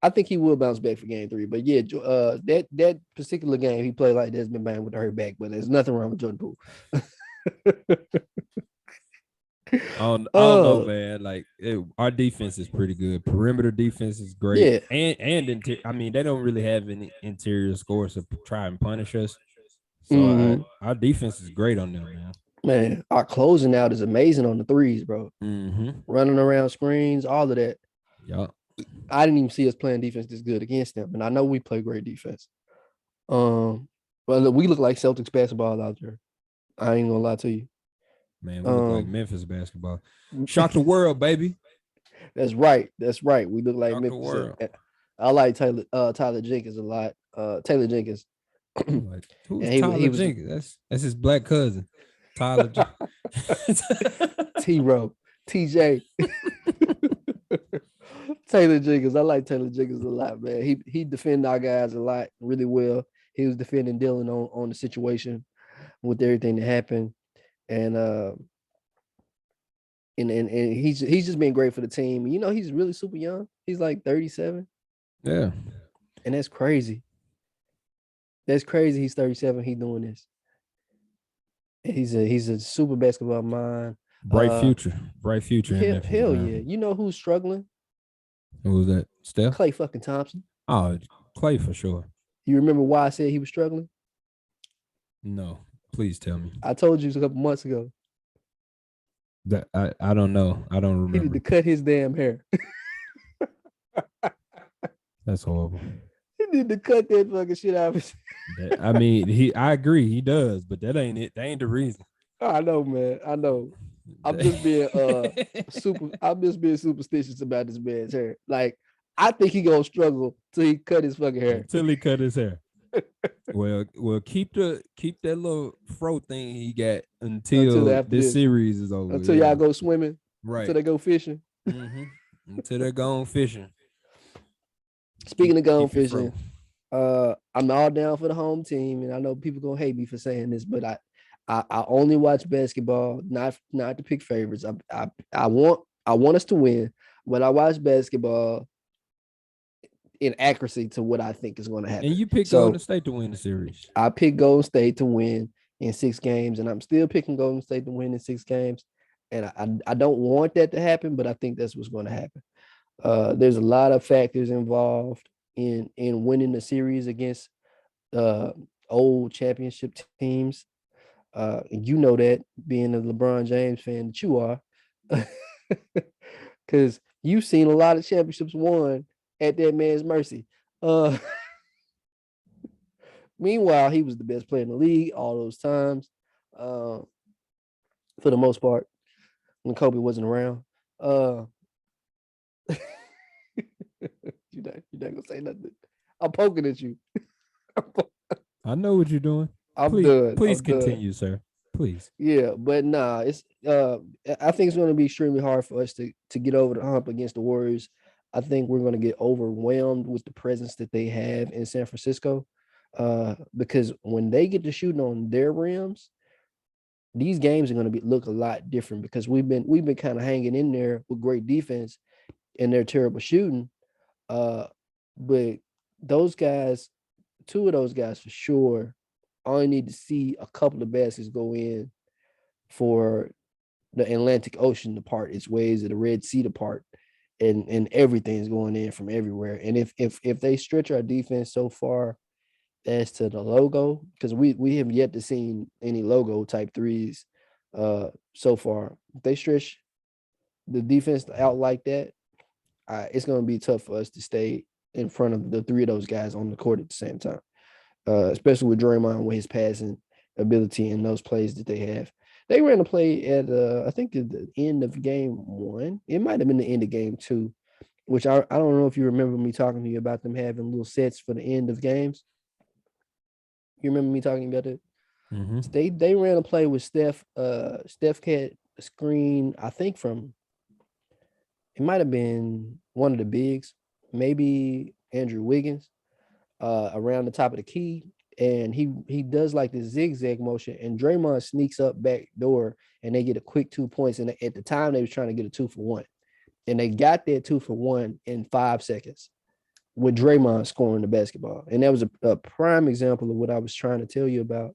I think he will bounce back for game 3. But yeah, that particular game he played like that's been banged with her back, but there's nothing wrong with Jordan Poole. I don't know, man. Like our defense is pretty good. Perimeter defense is great. Yeah. And they don't really have any interior scores to try and punish us. So our defense is great on them, man. Man, our closing out is amazing on the threes, bro. Running around screens, all of that. Yeah. I didn't even see us playing defense this good against them, and I know we play great defense. Well, we look like Celtics basketball out there. I ain't gonna lie to you. Man, we look like Memphis basketball. Shock the world, baby. That's right. We look like Memphis. I like Tyler Jenkins a lot. Taylor Jenkins. Who's Tyler Jenkins? That's his black cousin. Tyler Jenkins. T-Row. TJ. Taylor Jenkins. I like Taylor Jenkins a lot, man. He defended our guys a lot, really well. He was defending Dylan on the situation with everything that happened. And he's just been great for the team. You know, he's really super young. He's like 37. Yeah. And that's crazy. That's crazy. He's 37. He's doing this. And he's a super basketball mind. Bright future in Memphis, Hell yeah. man. You know who's struggling? Who was that? Steph? Clay fucking Thompson. Oh, Clay for sure. You remember why I said he was struggling? No, please tell me. I told you a couple months ago. That I don't know. I don't He need to remember. cut his damn hair. That's horrible. He need to cut that fucking shit out of his. I mean, I agree, he does, but that ain't it. That ain't the reason. I know, man. I know. I'm just being superstitious about this man's hair. Like, I think he gonna struggle till he cut his fucking hair. Until he cut his hair. Well, keep that little fro thing he got until this series is over. Until y'all go swimming. Right. Until they go fishing. Mm-hmm. Until they're going fishing. Speaking of going fishing, I'm all down for the home team, and I know people gonna hate me for saying this, but I only watch basketball, not to pick favorites. I want us to win, but I watch basketball in accuracy to what I think is going to happen. And you picked Golden State to win the series. I picked Golden State to win in 6 games, and I'm still picking Golden State to win in 6 games. And I don't want that to happen, but I think that's what's going to happen. There's a lot of factors involved in winning the series against old championship teams. You know that, being a LeBron James fan that you are, because you've seen a lot of championships won at that man's mercy. Meanwhile, he was the best player in the league all those times, for the most part, when Kobe wasn't around. You're not gonna say nothing. I'm poking at you. I know what you're doing. Please continue, sir. Please. Yeah, but nah, it's I think it's going to be extremely hard for us to get over the hump against the Warriors. I think we're going to get overwhelmed with the presence that they have in San Francisco, because when they get to shooting on their rims, these games are going to look a lot different, because we've been kind of hanging in there with great defense and their terrible shooting. But those guys, 2 of those guys for sure, only need to see a couple of baskets go in for the Atlantic Ocean to part its ways, or the Red Sea to part, and everything's going in from everywhere. And if they stretch our defense so far as to the logo, because we have yet to see any logo type threes so far. If they stretch the defense out like that, it's going to be tough for us to stay in front of the 3 of those guys on the court at the same time, especially with Draymond, with his passing ability and those plays that they have. They ran a play at, I think, at the end of game 1. It might have been the end of game 2, which I don't know if you remember me talking to you about them having little sets for the end of games. You remember me talking about it? Mm-hmm. They ran a play with Steph. Steph had a screen, I think, from, it might have been one of the bigs, maybe Andrew Wiggins, around the top of the key. And he does like this zigzag motion, and Draymond sneaks up back door, and they get a quick 2 points. And at the time, they was trying to get a 2-for-1. And they got their 2-for-1 in 5 seconds with Draymond scoring the basketball. And that was a prime example of what I was trying to tell you about.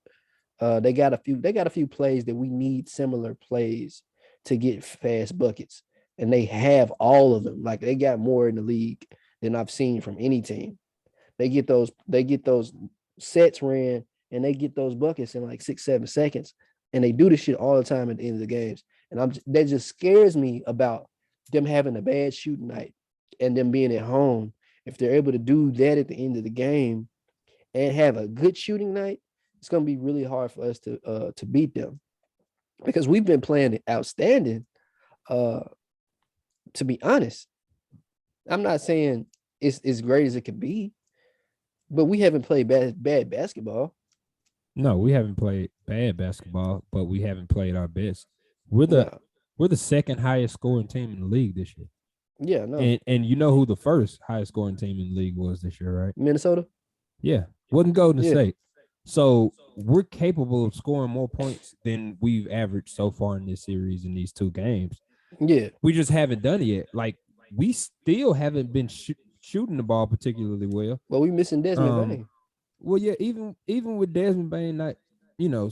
They got a few plays that we need similar plays to get fast buckets. And they have all of them. Like, they got more in the league than I've seen from any team. They get those sets ran, and they get those buckets in like 6-7 seconds. And they do this shit all the time at the end of the games. And that just scares me about them having a bad shooting night and them being at home. If they're able to do that at the end of the game and have a good shooting night, it's going to be really hard for us to beat them, because we've been playing outstanding. To be honest, I'm not saying it's as great as it could be, but we haven't played bad basketball. No, we haven't played bad basketball, but we haven't played our best. We're the second highest scoring team in the league this year. Yeah, no. And you know who the first highest scoring team in the league was this year, right? Minnesota? Yeah. Wasn't Golden State. So we're capable of scoring more points than we've averaged so far in this series in these 2 games. Yeah. We just haven't done it yet. Like, we still haven't been shooting the ball particularly well. Well, we missing Desmond Bain. Well, yeah, even with Desmond Bain not,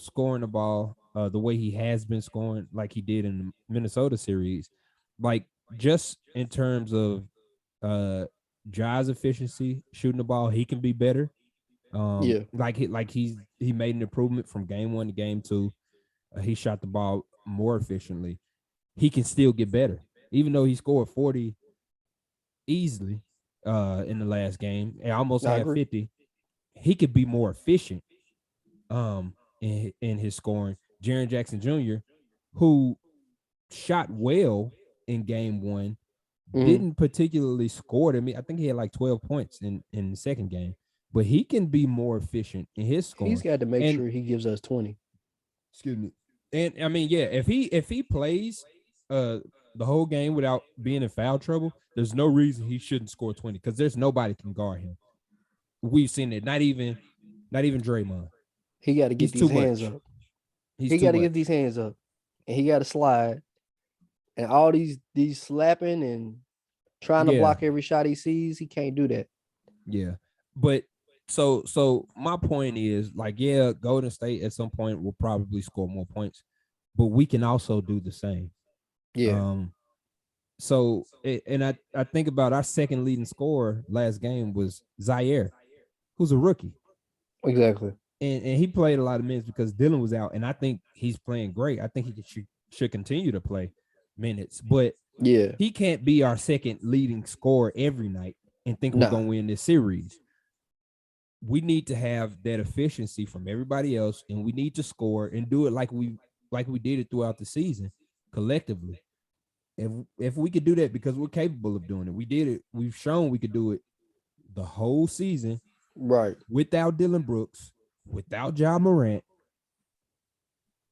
scoring the ball, the way he has been scoring, like he did in the Minnesota series, like just in terms of Ja's efficiency, shooting the ball, he can be better. Yeah. He made an improvement from game 1 to game 2. He shot the ball more efficiently. He can still get better, even though he scored 40 easily in the last game and almost I had agree. 50. He could be more efficient in his scoring. Jaren Jackson Jr., who shot well in game 1, Mhm. didn't particularly score to me. I think he had like 12 points in the second game, but he can be more efficient in his He's scoring. got to make And sure he gives us 20. excuse me. And I mean, yeah, if he plays uh the whole game without being in foul trouble, there's no reason he shouldn't score 20 because there's nobody can guard him. We've seen it. Not even Draymond. He got to He's get too these hands much. up. He's He too got to get much. these hands up, and he got to slide. And all these slapping and trying to Yeah, block every shot he sees, he can't do that. yeah. But so my point is like, yeah, Golden State at some point will probably score more points, but we can also do the same. Yeah, Um, and I think about our second leading scorer last game was Zaire, who's a rookie. exactly. And he played a lot of minutes because Dylan was out, and I think he's playing great. I think should continue to play minutes, but Yeah, he can't be our second leading scorer every night and think we're nah, gonna win this series. We need to have that efficiency from everybody else, and we need to score and do it like we did it throughout the season collectively. If we could do that, because we're capable of doing it, we did it. We've shown we could do it the whole season right, without Dylan Brooks, without Ja Morant.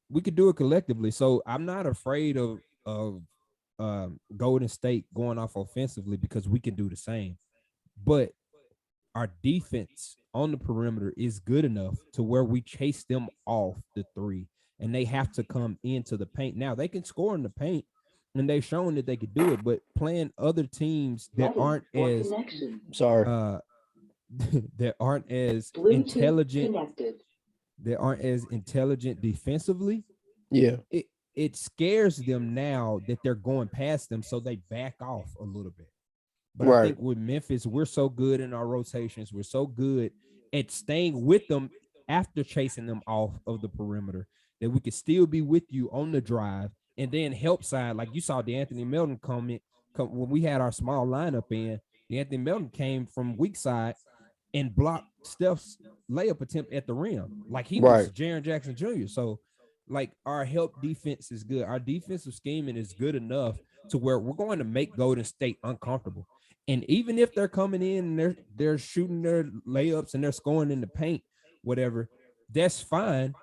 We could do it collectively. So I'm not afraid of Golden State going off offensively because we can do the same. But our defense on the perimeter is good enough to where we chase them off the three, and they have to come into the paint. Now they can score in the paint, and they've shown that they could do it. But playing other teams that aren't as sorry. uh that aren't as Bluetooth intelligent, connected. that aren't as intelligent defensively, Yeah, it scares them now that they're going past them, so they back off a little bit. But I right, think with Memphis, we're so good in our rotations. We're so good at staying with them after chasing them off of the perimeter that we could still be with you on the drive and then help side. Like you saw the Anthony Melton come when we had our small lineup in. The Anthony Melton came from weak side and blocked Steph's layup attempt at the rim. Like he right. was Jaren Jackson Jr. So like our help defense is good. Our defensive scheming is good enough to where we're going to make Golden State uncomfortable. And even if they're coming in and they're shooting their layups and they're scoring in the paint, whatever, that's fine.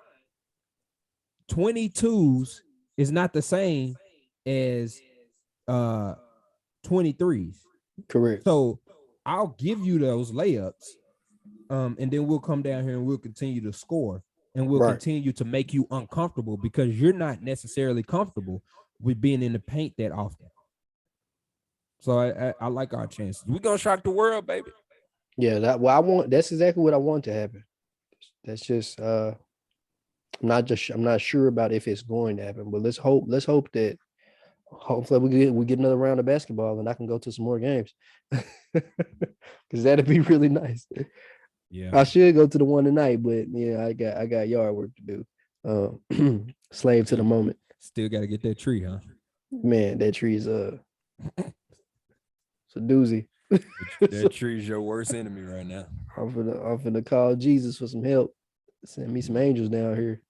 22s is not the same as 23s. Correct. So I'll give you those layups. And then we'll come down here and we'll continue to score and we'll Right. continue to make you uncomfortable because you're not necessarily comfortable with being in the paint that often. So I like our chances. We're gonna shock the world, baby. Yeah, that's exactly what I want to happen. That's just I'm not sure about if it's going to happen, but let's hope that hopefully we get another round of basketball and I can go to some more games. Cuz that'd be really nice. Yeah. I should go to the one tonight, but yeah, I got yard work to do. Slave to the moment. Still got to get that tree, huh? Man, that tree's it's a doozy. That tree's your worst enemy right now. I'm finna call Jesus for some help. Send me some angels down here.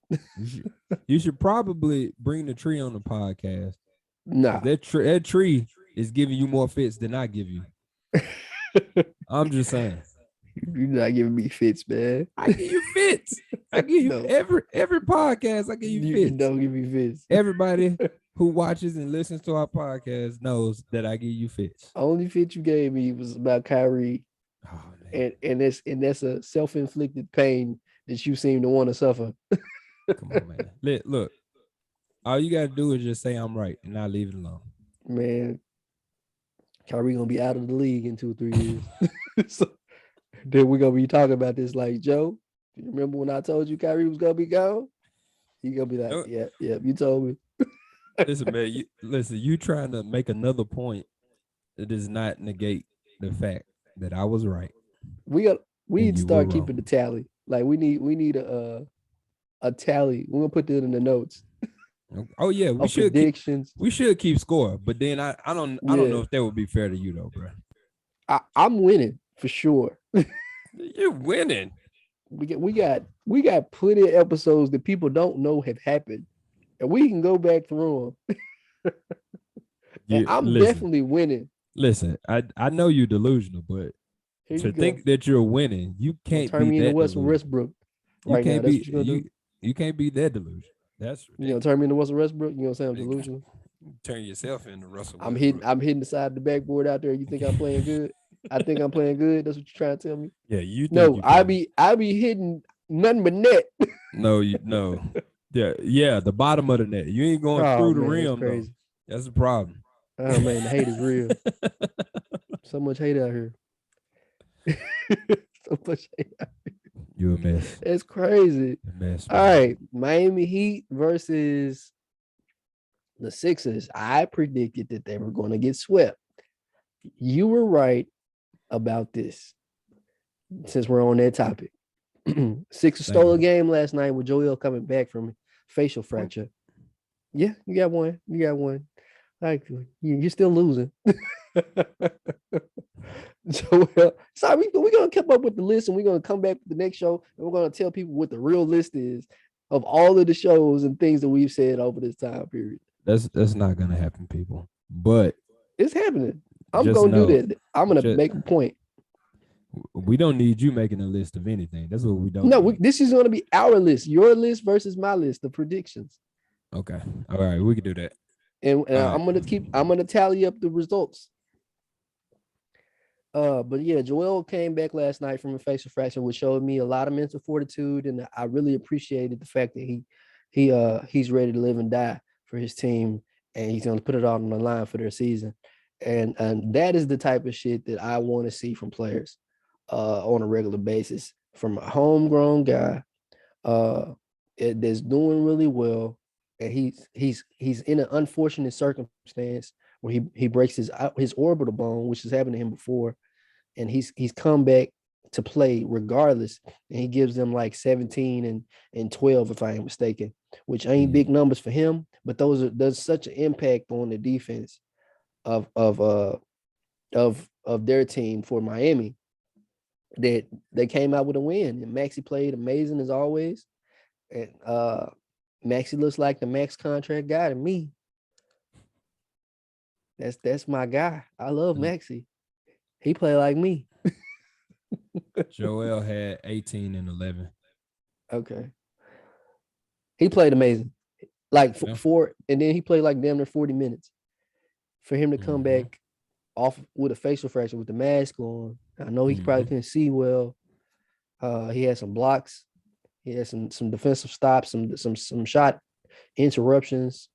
You should probably bring the tree on the podcast. Nah. That tree is giving you more fits than I give you. I'm just saying. You're not giving me fits, man. I give you fits. I give you No. every podcast. I give you fits. You don't give me fits. Everybody who watches and listens to our podcast knows that I give you fits. Only fit you gave me was about Kyrie, Oh, man. and that's a self-inflicted pain that you seem to want to suffer. Come on, man. Look, all you gotta do is just say I'm right, and I'll leave it alone. Man, Kyrie gonna be out of the league in 2 or 3 years. So then we're gonna be talking about this like, Joe, you remember when I told you Kyrie was gonna be gone? You gonna be like, No, yeah, yeah. You told me. listen, man. You trying to make another point that does not negate the fact that I was right We got. We and need to you were start keeping wrong. the tally. Like we need a tally. We're gonna put that in the notes Oh yeah, of predictions. we should keep score, but then I don't know Yeah, if that would be fair to you though, bro. I'm winning for sure. You're winning. We got plenty of episodes that people don't know have happened, and we can go back through them. And You I'm listen, definitely winning. listen. I know you're delusional, but Here you to go. think that you're winning, you You're gonna can't turn be me into that Russell delusional. Westbrook You right now. can't That's be what you're gonna do. you can't be that delusional. That's You gonna ridiculous. turn me into Russell Westbrook? You gonna say I'm You delusional? turn yourself into Russell I'm hitting. Westbrook. I'm hitting the side of the backboard out there. You think I'm playing good? I think I'm playing good. That's what you're trying to tell me. Yeah, you think No, you I playing? be I be hitting nothing but net. No. Yeah, the bottom of the net. You ain't going Oh through the man, that's rim though. crazy. That's the problem. Oh man, the hate is real. So much hate out here. So much hate. You a mess. It's crazy. A mess, All man. right, Miami Heat versus the Sixers. I predicted that they were going to get swept. You were right about this. Since we're on that topic, Sixers Thank stole a you. game last night with Joel coming back from facial fracture. Yeah, you got one. You got one. Like you're still losing. Joel, sorry, we're gonna keep up with the list, and we're gonna come back to the next show, and we're gonna tell people what the real list is of all of the shows and things that we've said over this time period. That's not gonna happen, people. But It's happening. I'm just gonna do know, that. I'm gonna just make a point. we don't need you making a list of anything. That's what we don't No, need. this is gonna be our list, your list versus my list, the predictions, Okay. All right, we can do that. and All right. I'm gonna tally up the results. But yeah, Joel came back last night from a facial fracture, which showed me a lot of mental fortitude, and I really appreciated the fact that he's ready to live and die for his team, and he's gonna put it all on the line for their season, and that is the type of shit that I want to see from players, on a regular basis from a homegrown guy, uh, that's doing really well, and he's in an unfortunate circumstance where he breaks his orbital bone, which has happened to him before, and he's come back to play regardless, and he gives them like 17 and 12 if I ain't mistaken, which ain't Mm. big numbers for him, but there's such an impact on the defense of of uh of their team for Miami that they came out with a win, and Maxi played amazing as always, and Maxi looks like the max contract guy to me. That's my guy. I love And Maxi. He played like me. Joel had 18 and 11. Okay. He played amazing. Like Yeah. and then he played like damn near 40 minutes. For him to come Mm-hmm. back off with a facial fracture with the mask on. I know he probably Mm-hmm. couldn't see well. He had some blocks. He had some defensive stops, some shot interruptions.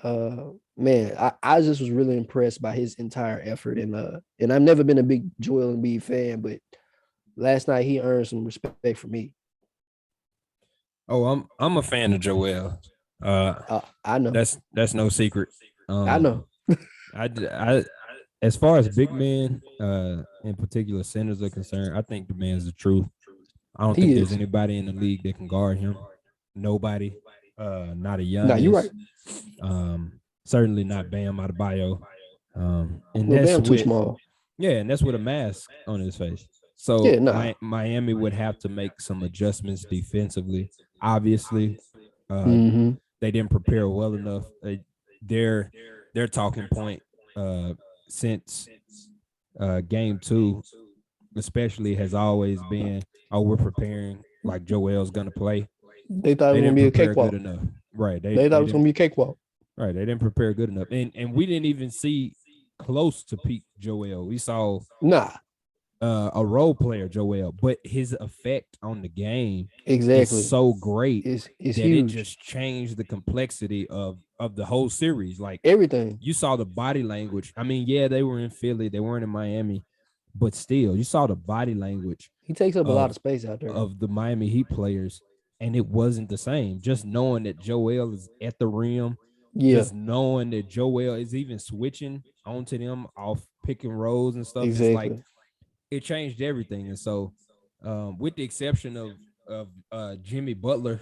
Man, I just was really impressed by his entire effort, and I've never been a big Joel Embiid fan, but last night he earned some respect from me. Oh, I'm a fan of Joel. I know. That's no secret. I know. I as far as big men, in particular centers are concerned, I think the man's the truth. I don't think He there's is. anybody in the league that can guard him. Nobody. Not a Nah, you're Giannis. right. Certainly not Bam Adebayo. And Well, that's Bam too with small. and that's with a mask on his face. Yeah, So nah. Miami would have to make some adjustments defensively. Obviously, uh, Mm-hmm. they didn't prepare well enough. Their their talking point since game two, especially, has always been, "Oh, we're preparing like Joel's gonna play." They thought it They was gonna didn't be a prepare good cakewalk. enough, right? They thought it They was gonna didn't be a cakewalk. right. They didn't prepare good enough, and we didn't even see close to peak Joel. We saw Nah, a role player Joel, but his effect on the game is exactly. so great It's that it huge. just changed the complexity of the whole series. Like, Everything. you saw the body language. I mean, yeah, they were in Philly, they weren't in Miami, but still, you saw the body language He takes up a lot of of space out there. the Miami Heat players and it wasn't the same. Just knowing that Joel is at the rim, Yeah, just knowing that Joel is even switching onto them off pick and rolls and stuff, it's like exactly. it changed everything. And so, with the exception of Jimmy Butler,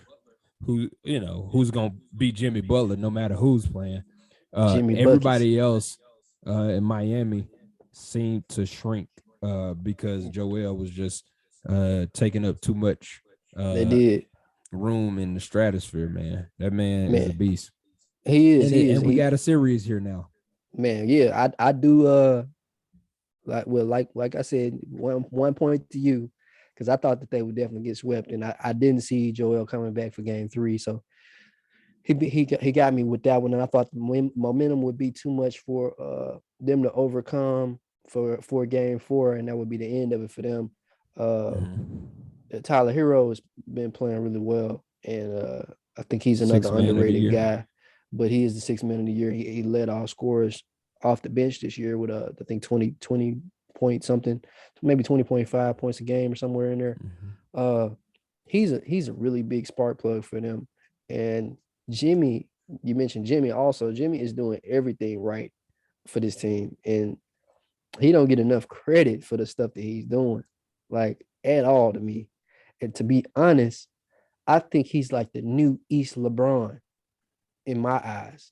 who's gonna be Jimmy Butler no matter who's playing, Jimmy buckets. everybody else in Miami seemed to shrink because Joel was just taking up too much They uh, did. room in the stratosphere. Man, that man is a Man, beast, he is. and He is. we got a series here now. Man, yeah. I do. Like I said, one point to you, because I thought that they would definitely get swept, and I didn't see Joel coming back for Game 3, so he got me with that one, and I thought the momentum would be too much for them to overcome for Game 4, and that would be the end of it for them. Uh, Mm-hmm. Tyler Hero has been playing really well, and I think he's another Six man of the underrated year. guy, but he is the sixth man of the year. He led all scorers off the bench this year with I think 20 point something, maybe 20.5 points a game or somewhere in there. Mm-hmm. Uh, he's a really big spark plug for them. And Jimmy, you mentioned Jimmy also. Jimmy is doing everything right for this team, and he don't get enough credit for the stuff that he's doing, like at all to me. And to be honest, I think he's like the new East LeBron in my eyes.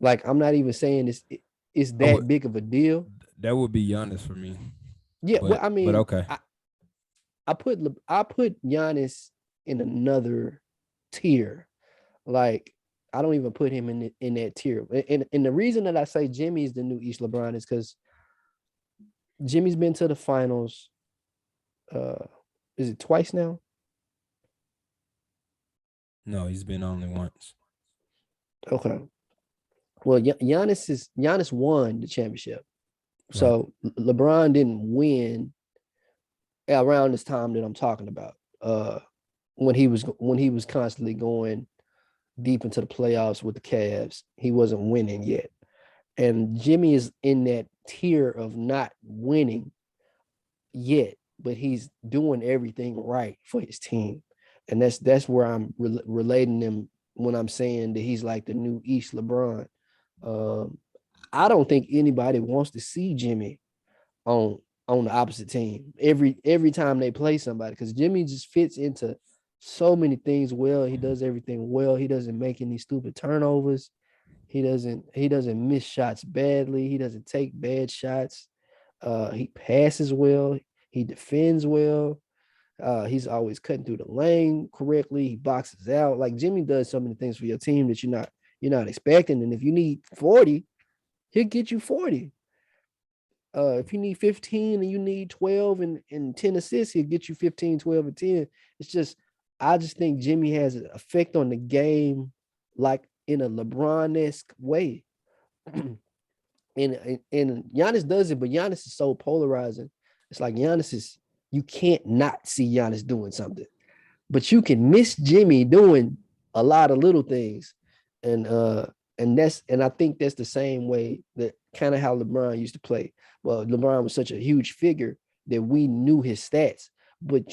Like I'm not even saying it's I would that big of a deal. that would be Giannis for me, Yeah, well, I but mean, okay. I put Giannis in another tier. Like I don't even put him in that tier. And the reason that I say Jimmy is the new East LeBron is because Jimmy's been to the finals. Uh, is it twice now? No, he's been only once. Okay. Well, Giannis won the championship. Right. So LeBron didn't win around this time that I'm talking about. When he was constantly going deep into the playoffs with the Cavs, he wasn't winning yet. And Jimmy is in that tier of not winning yet, but he's doing everything right for his team. And that's where I'm relating them when I'm saying that he's like the new East LeBron. Um, I don't think anybody wants to see Jimmy on on the opposite team every time they play somebody, because Jimmy just fits into so many things well. He does everything well. He doesn't make any stupid turnovers. He doesn't miss shots badly. He doesn't take bad shots. He passes well. He defends well. He's always cutting through the lane correctly. He boxes out. Like Jimmy does so many things for your team that you're not expecting. And if you need 40, he'll get you 40. If you need 15 and you need 12 and 10 assists, he'll get you 15, 12, and 10. It's just, I just think Jimmy has an effect on the game like in a LeBron-esque way. And Giannis does it, but Giannis is so polarizing. It's like Giannis is, you can't not see Giannis doing something, but you can miss Jimmy doing a lot of little things. And I think that's the same way that kind of how LeBron used to play. Well, LeBron was such a huge figure that we knew his stats, but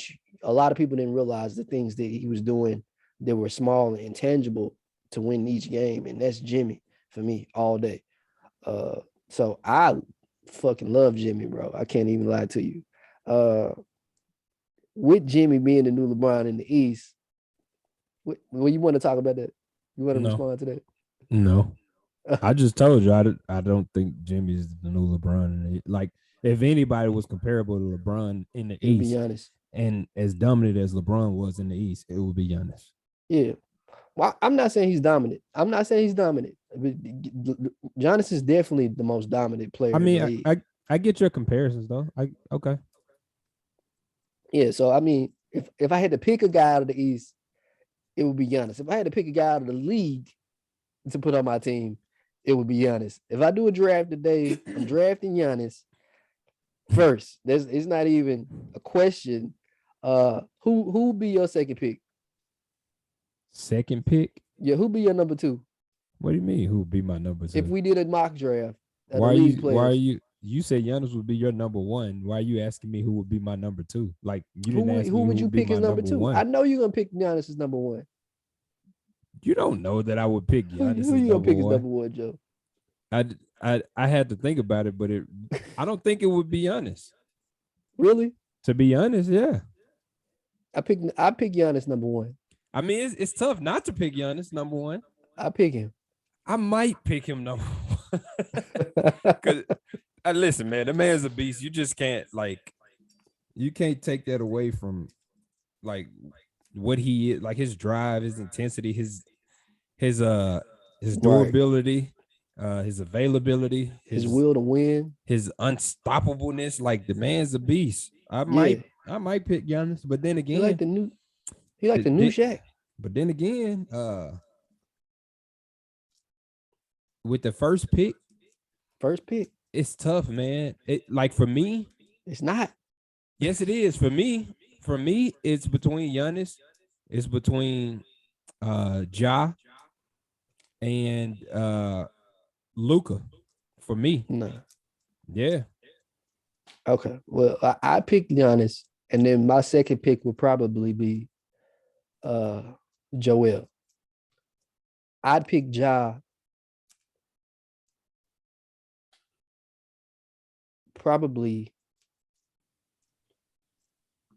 a lot of people didn't realize the things that he was doing that were small and intangible to win each game. And that's Jimmy for me all day. Uh, so I fucking love Jimmy, bro. I can't even lie to you. Uh, with Jimmy being the new LeBron in the East, when you want to talk about that, you want to No, respond to that? no. I just told you I don't think Jimmy's the new LeBron. Like if anybody was comparable to LeBron in the It would be East honest. and as dominant as LeBron was in the East, it would be Giannis. Yeah. Well, I'm not saying he's dominant. I'm not saying he's dominant. But Giannis is definitely the most dominant I player in the mean, league. I get your comparisons though. I okay. Yeah. So I mean, if I had to pick a guy out of the East, it would be Giannis. If I had to pick a guy out of the league to put on my team, it would be Giannis. If I do a draft today, I'm drafting Giannis first. It's not even a question. Who would be your second pick? Second pick. Yeah, who be your number two? What do you mean? Who would be my number If two? we did a mock draft of the Why are league you? Why are players, you? you said Giannis would be your number one. Why are you asking me who would be my number two? Like you didn't ask Who me who would you would be pick my as number number two? I one. know you're gonna pick Giannis as number one. You don't know that I would pick Giannis Who as you gonna number pick as one. number one, Joe? I had to think about it, but I don't think it would be Giannis. Really? To be honest, yeah. I pick Giannis number one. I mean, it's tough not to pick Giannis number one. I pick him. I might pick him number one. Because listen, man, the man's a beast. You just can't you can't take that away from like what he is, like his drive, his intensity, his durability, his availability, his will to win, his unstoppableness. Like the man's a beast. I might pick Giannis, but then again, he like the new Shaq. But then again, with the first pick, it's tough, man. It like for me, it's not. Yes, it is. For me, it's between Giannis, it's between Ja and Luka. For me. No. Yeah. Okay. Well, I picked Giannis, and then my second pick would probably be Joel. I'd pick Ja probably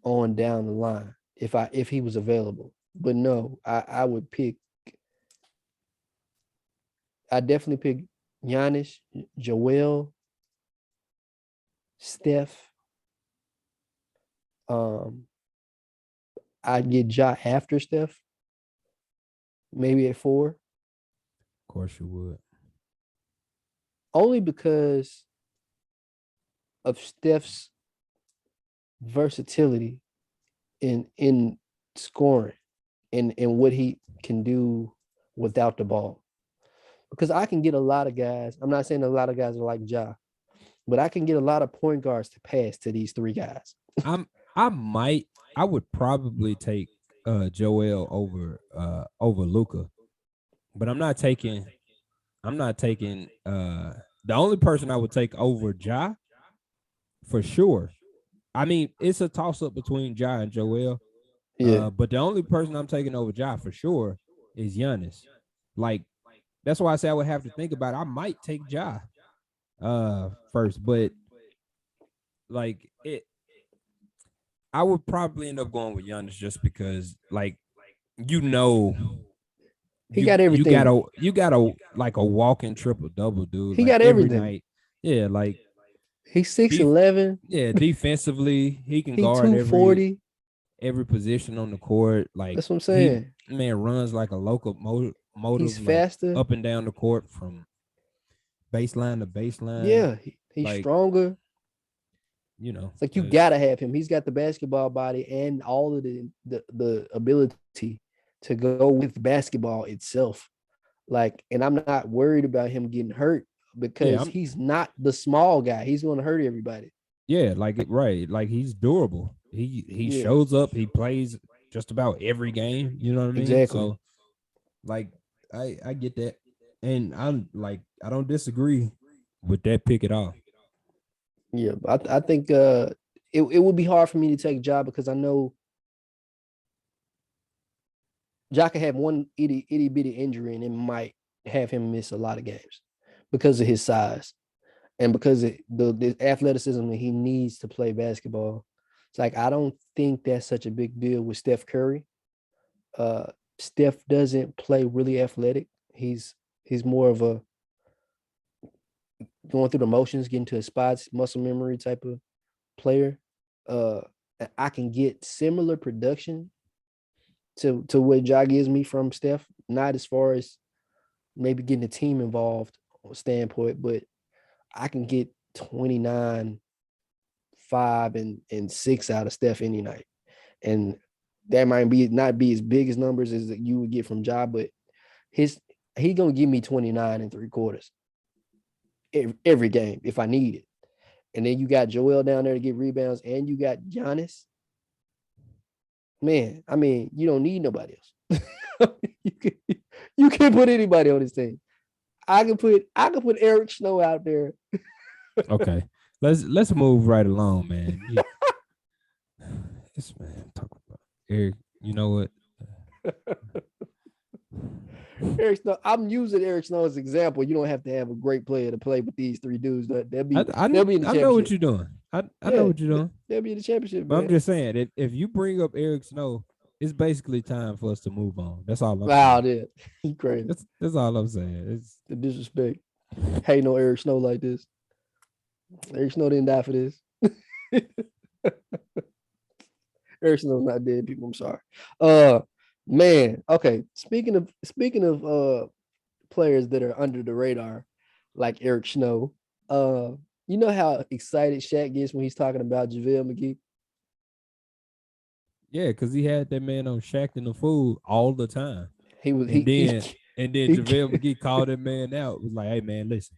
on down the line if he was available. But no, I would pick. I definitely pick Giannis, Joel, Steph. I'd get Ja after Steph, maybe at 4. Of course you would. Only because of Steph's versatility in scoring and what he can do without the ball. Because I can get a lot of guys. I'm not saying a lot of guys are like Ja, but I can get a lot of point guards to pass to these 3 guys. I would probably take Joel over Luka, but I'm not taking the only person I would take over Ja for sure. I mean, it's a toss up between Ja and Joel. Yeah. But the only person I'm taking over Ja for sure is Giannis. Like, that's why I say I would have to think about it. I might take Ja first, but like I would probably end up going with Giannis just because, like, he got everything. You got a like a walking triple double, dude. He like got everything. Night. Yeah, like he's 6'11". Yeah, defensively, he can guard 240. Every position on the court. Like that's what I'm saying. Man runs like a locomotive. He's faster up and down the court from baseline to baseline. Yeah, he's stronger. It's like you gotta have him. He's got the basketball body and all of the ability to go with basketball itself. Like, and I'm not worried about him getting hurt because he's not the small guy. He's going to hurt everybody. Yeah, like he's durable. He shows up. He plays just about every game. You know what I mean? Exactly. So, like, I get that, and I don't disagree with that pick at all. Yeah, but I think it would be hard for me to take Ja because I know Ja could have one itty bitty injury and it might have him miss a lot of games because of his size and because of the athleticism that he needs to play basketball. It's like I don't think that's such a big deal with Steph Curry. Steph doesn't play really athletic. He's more of a going through the motions, getting to his spots, muscle memory type of player. I can get similar production to what Ja gives me from Steph, not as far as maybe getting the team involved standpoint, but I can get 29, 5, and 6 out of Steph any night. And that might not be as big as numbers as you would get from Ja, but he gonna give me 29 3/4 every game if I need it. And then you got Joel down there to get rebounds, and you got Giannis. Man, I mean, you don't need nobody else. you can put anybody on this team. I can put Eric Snow out there. Okay. let's move right along, man. This man talking about Eric. You know what? Eric Snow. I'm using Eric Snow as an example. You don't have to have a great player to play with these three dudes. They'll be I they'll be in the know what championship. you're doing. I know Yeah, what you're doing. they'll be in the championship, But I'm man. just saying that if you bring up Eric Snow, it's basically time for us to move on. That's all I'm Wow, saying. dude, you crazy. That's all I'm saying. It's The disrespect. Hating on Eric Snow like this. Eric Snow didn't die for this. Eric Snow's not dead, people. I'm sorry. Man. Okay. Speaking of players that are under the radar, like Eric Snow. You know how excited Shaq gets when he's talking about JaVale McGee? yeah, because he had that man on Shaq and the Fool all the time. He was And he then and then he JaVale McGee called that man out. Was like, hey man, listen,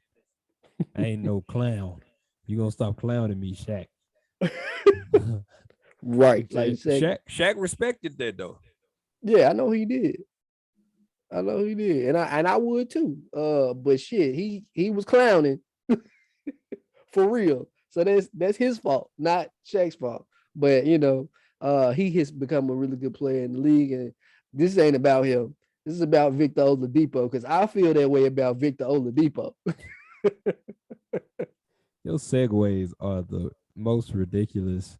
I ain't no clown. You gonna stop clowning me, Shaq. right. Like Shaq. Shaq respected that though. Yeah, I know he did. I know he did. And I would too. But shit, he was clowning for real. So that's his fault, not Shaq's fault. But he has become a really good player in the league, and this ain't about him. This is about Victor Oladipo because I feel that way about Victor Oladipo. Your segues are the most ridiculous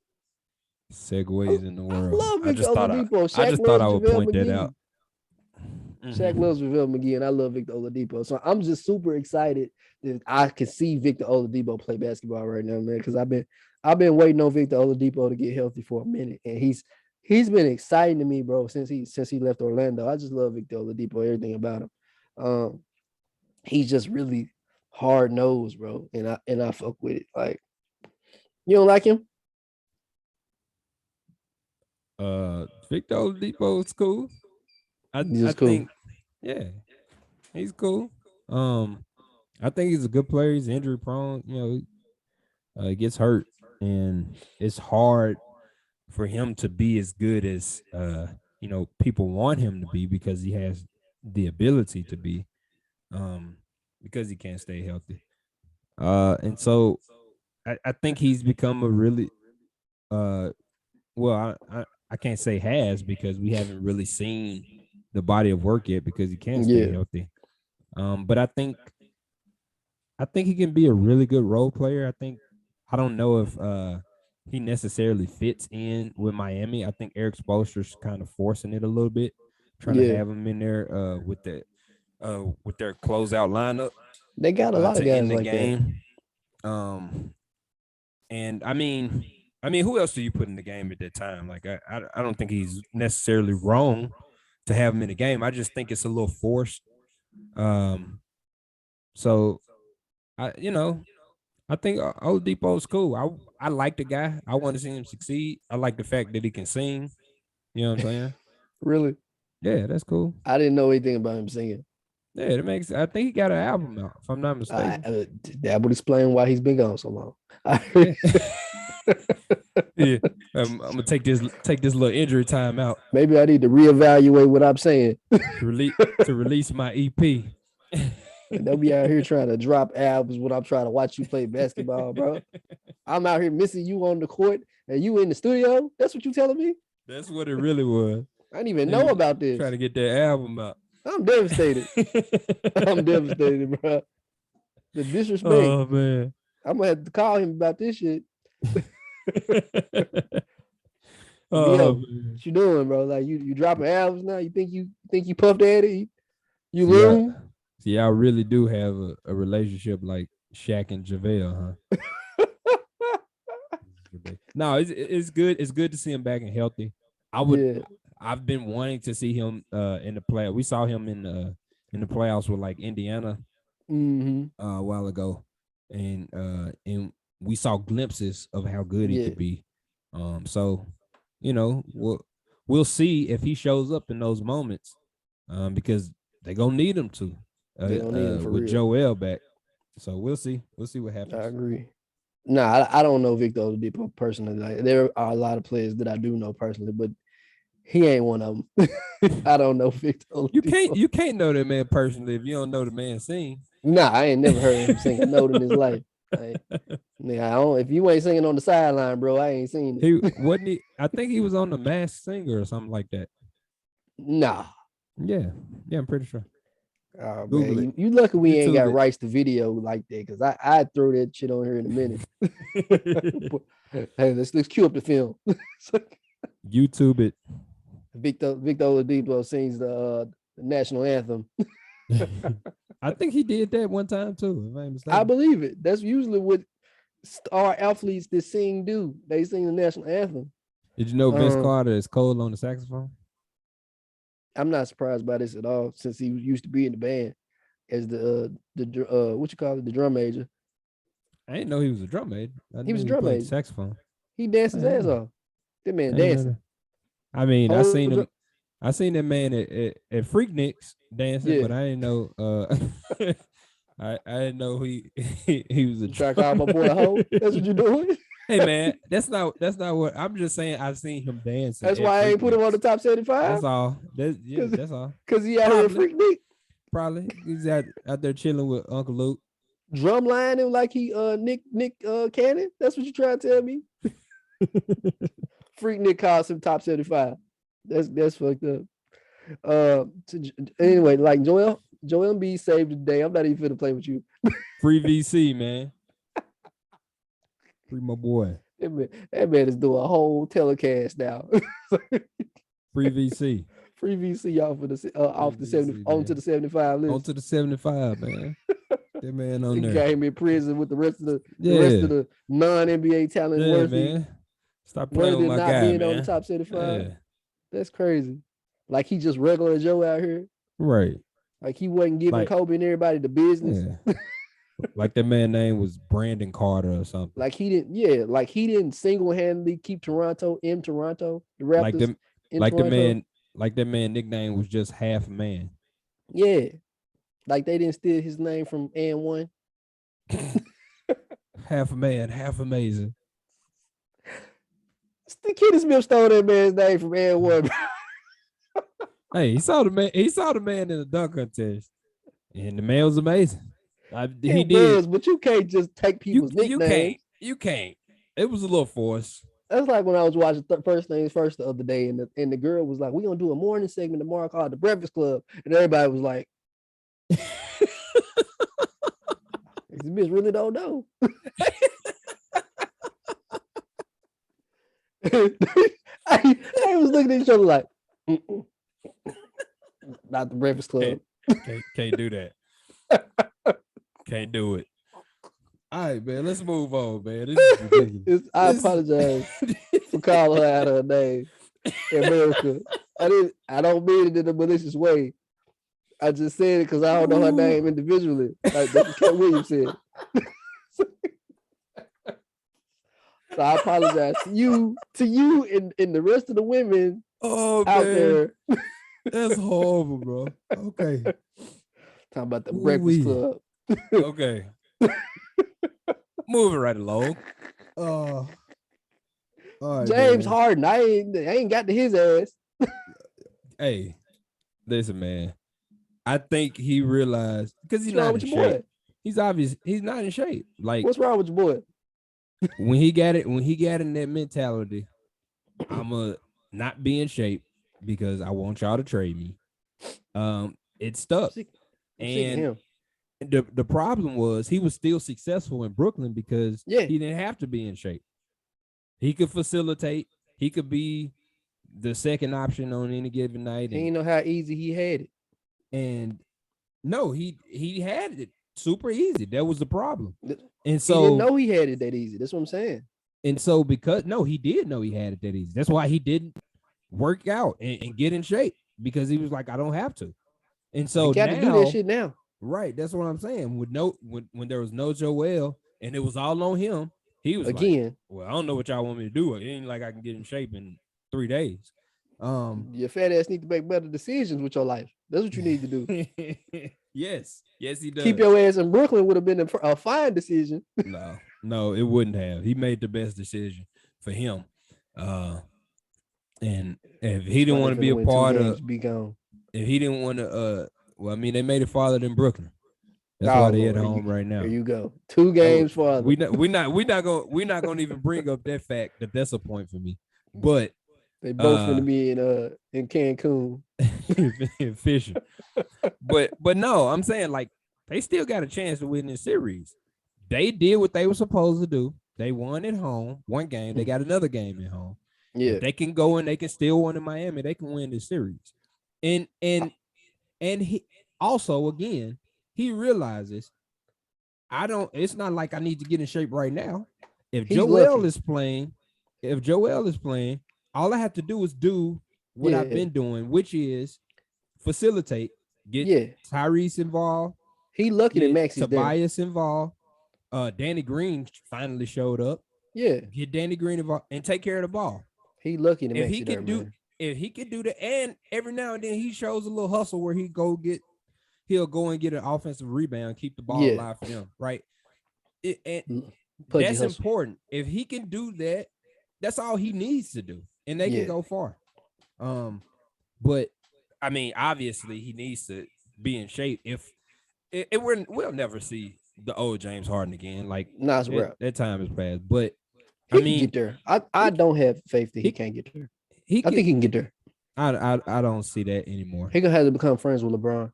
segues in the I world. love I Victor just thought Oladipo. I Shaq just thought loves I would JaVale point that McGee. out. Shaq loves JaVale McGee, and I love Victor Oladipo. So I'm just super excited that I can see Victor Oladipo play basketball right now, man. Because I've been waiting on Victor Oladipo to get healthy for a minute, and he's been exciting to me, bro, since he left Orlando. I just love Victor Oladipo, everything about him. Um, he's just really hard nosed, bro, and I fuck with it. Like, you don't like him? Victor Oladipo is cool. He's I just cool. think yeah, he's cool. I think he's a good player. He's injury prone. He gets hurt, and it's hard for him to be as good as people want him to be because he has the ability to be, because he can't stay healthy. And so I think he's become a really well, I can't say has because we haven't really seen the body of work yet because he can't stay Yeah, healthy. But I think he can be a really good role player. I don't know if he necessarily fits in with Miami. I think Eric Spoelstra's kind of forcing it a little bit, trying to yeah. have him in there with their closeout lineup They got a lot of to guys end the like that. game. And I mean, who else do you put in the game at that time? Like, I don't think he's necessarily wrong to have him in the game. I just think it's a little forced. Um, so I think Oladipo's cool. I like the guy. I want to see him succeed. I like the fact that he can sing. You know what I'm saying? Really? Yeah, that's cool. I didn't know anything about him singing. Yeah, that makes. I think he got an album out, if I'm not mistaken. That would explain why he's been gone so long. Yeah. Yeah. I'm gonna take this little injury time out Maybe I need to reevaluate what I'm saying. to release my EP. They'll be out here trying to drop albums when I'm trying to watch you play basketball, bro. I'm out here missing you on the court and you in the studio. That's what you telling me? That's what it really was. I didn't even know about this. Trying to get that album out. I'm devastated. I'm devastated, bro. The disrespect. Oh man. I'm gonna have to call him about this shit. Oh, what you doing, bro? Like you dropping albums now? You think you puffed at it? You loon? See, I really do have a relationship like Shaq and JaVale, huh? No, it's good. It's good to see him back and healthy. I've been wanting to see him in the play. We saw him in the playoffs with like Indiana a while ago, and we saw glimpses of how good he could be. So we'll see if he shows up in those moments, because they're gonna need him to with Joel back. So we'll see. We'll see what happens. I agree. Nah, I don't know Victor Oladipo personally. Like, there are a lot of players that I do know personally, but he ain't one of them. I don't know Victor Oladipo. You can't know that man personally if you don't know the man sing. Nah, I ain't never heard him sing a note in his life. Hey, I don't, if you ain't singing on the sideline, bro, I ain't seen He it. wasn't he. I think he was on the Masked Singer or something like that. Nah. Yeah, I'm pretty sure. Oh Google man, it, you lucky we ain't YouTube got rights to video like that, because I'd throw that shit on here in a minute. it, Hey, let's cue up the film. YouTube it. Victor Oladipo sings the national anthem. I think he did that one time too, if I ain't I mistaken. believe it. That's usually what star athletes that sing do. They sing the national anthem. Did you know Vince Carter is cold on the saxophone? I'm not surprised by this at all, since he used to be in the band as the what you call it, the drum major. I didn't know he was a drum major. I He was knew a he drum played the major. saxophone. He danced I his didn't ass know. off. That man I didn't know dancing. that. I mean, I seen Whole him. I seen that man at Freaknicks dancing, but Yeah. I didn't know. I didn't know he was a You try to call my boy a drum. hoe? That's what you're doing? Hey man, that's not what I'm just saying. I've seen him dancing That's at why I ain't put him on the Freaknicks. top 75. That's all. That's all. Because he out here Probably, freak Nick. he's out there chilling with Uncle Luke. Drum line him like he Nick Cannon. That's what you trying to tell me? Freak Nick calls him top 75. That's fucked up. Anyway, like Joel Embiid saved the day. I'm not even finna play with you. Free VC, man. Free my boy. That man is doing a whole telecast now. Free VC. Free VC off of the off the 70 onto the 75 list. Onto the 75, man. That man on there. Got him in prison with the rest of the non-NBA talent worthy. Man. Stop playing with my not guy, being man. on the top 75. Yeah. That's crazy. Like he just regular Joe out here. Right. Like he wasn't giving Kobe and everybody the business. Yeah. Like that man's name was Brandon Carter or something. Like he didn't single-handedly keep Toronto in Toronto. The Raptors like that man nickname was just half man. Yeah. Like they didn't steal his name from and one. Half a man, half amazing. The Kenny Smith stole that man's name from and one. Hey, he saw the man in the dunk contest, and the man was amazing. He did, but you can't just take people's nicknames. You can't. It was a little forced. That's like when I was watching First Things First the other day, and the girl was like, "We're gonna do a morning segment tomorrow called The Breakfast Club," and everybody was like, "This bitch really don't know." I was looking at each other like, not The Breakfast Club. Can't do that. Can't do it. All right, man. Let's move on, man. This is ridiculous. I apologize for calling her out her name in America. I don't mean it in a malicious way. I just said it because I don't know her name individually. Like that's what Cat Williams said. So I apologize to you and the rest of the women out there. That's horrible, bro. Okay. Talking about the Breakfast Club. Okay. Moving right along. All right, James Harden. I ain't got to his ass. Hey, listen, man. I think he realized because he's not in shape. He's obvious. He's not in shape. Like, what's wrong with your boy? When he got in that mentality, I'ma not be in shape because I want y'all to trade me. It stuck. And the problem was he was still successful in Brooklyn because he didn't have to be in shape. He could facilitate. He could be the second option on any given night. He didn't know how easy he had it. And no, he had it super easy. That was the problem. And so he didn't know he had it that easy. That's what I'm saying. And so he did know he had it that easy. That's why he didn't work out and get in shape, because he was like, I don't have to. And so got to do that shit now. Right. That's what I'm saying. When there was no Joel and it was all on him, he was again. Like, well, I don't know what y'all want me to do. It ain't like I can get in shape in 3 days. Your fat ass need to make better decisions with your life. That's what you need to do. Yes, he does. Keep your ass in Brooklyn would have been a fine decision. No, it wouldn't have. He made the best decision for him. And if he didn't want to be a part of, be gone. If he didn't want to, well, I mean, they made it farther than Brooklyn. That's Oh why they at Lord, home right there now. you go. 2 games farther. We're not gonna even bring up that fact that that's a point for me. But They both finna be in Cancun. fishing. But no, I'm saying like they still got a chance to win this series. They did what they were supposed to do. They won at home, one game. They got another game at home. Yeah. If they can go and they can still win in Miami, they can win this series. And he also again he realizes it's not like I need to get in shape right now. If Joel is playing, all I have to do is do what I've been doing, which is facilitate, get Tyrese involved. He lucky that Max is Tobias involved. Danny Green finally showed up. Yeah. Get Danny Green involved and take care of the ball. He lucky that if Max he is can there, do man. If he can do that, and every now and then he shows a little hustle where he'll go and get an offensive rebound, keep the ball alive for them, right? That's important. If he can do that, that's all he needs to do, and they can go far. But I mean, obviously, he needs to be in shape. If we'll never see the old James Harden again. Like, that time has passed. But he can get there. I don't have faith that he can't get there. I think he can get there. I don't see that anymore. He gonna have to become friends with LeBron.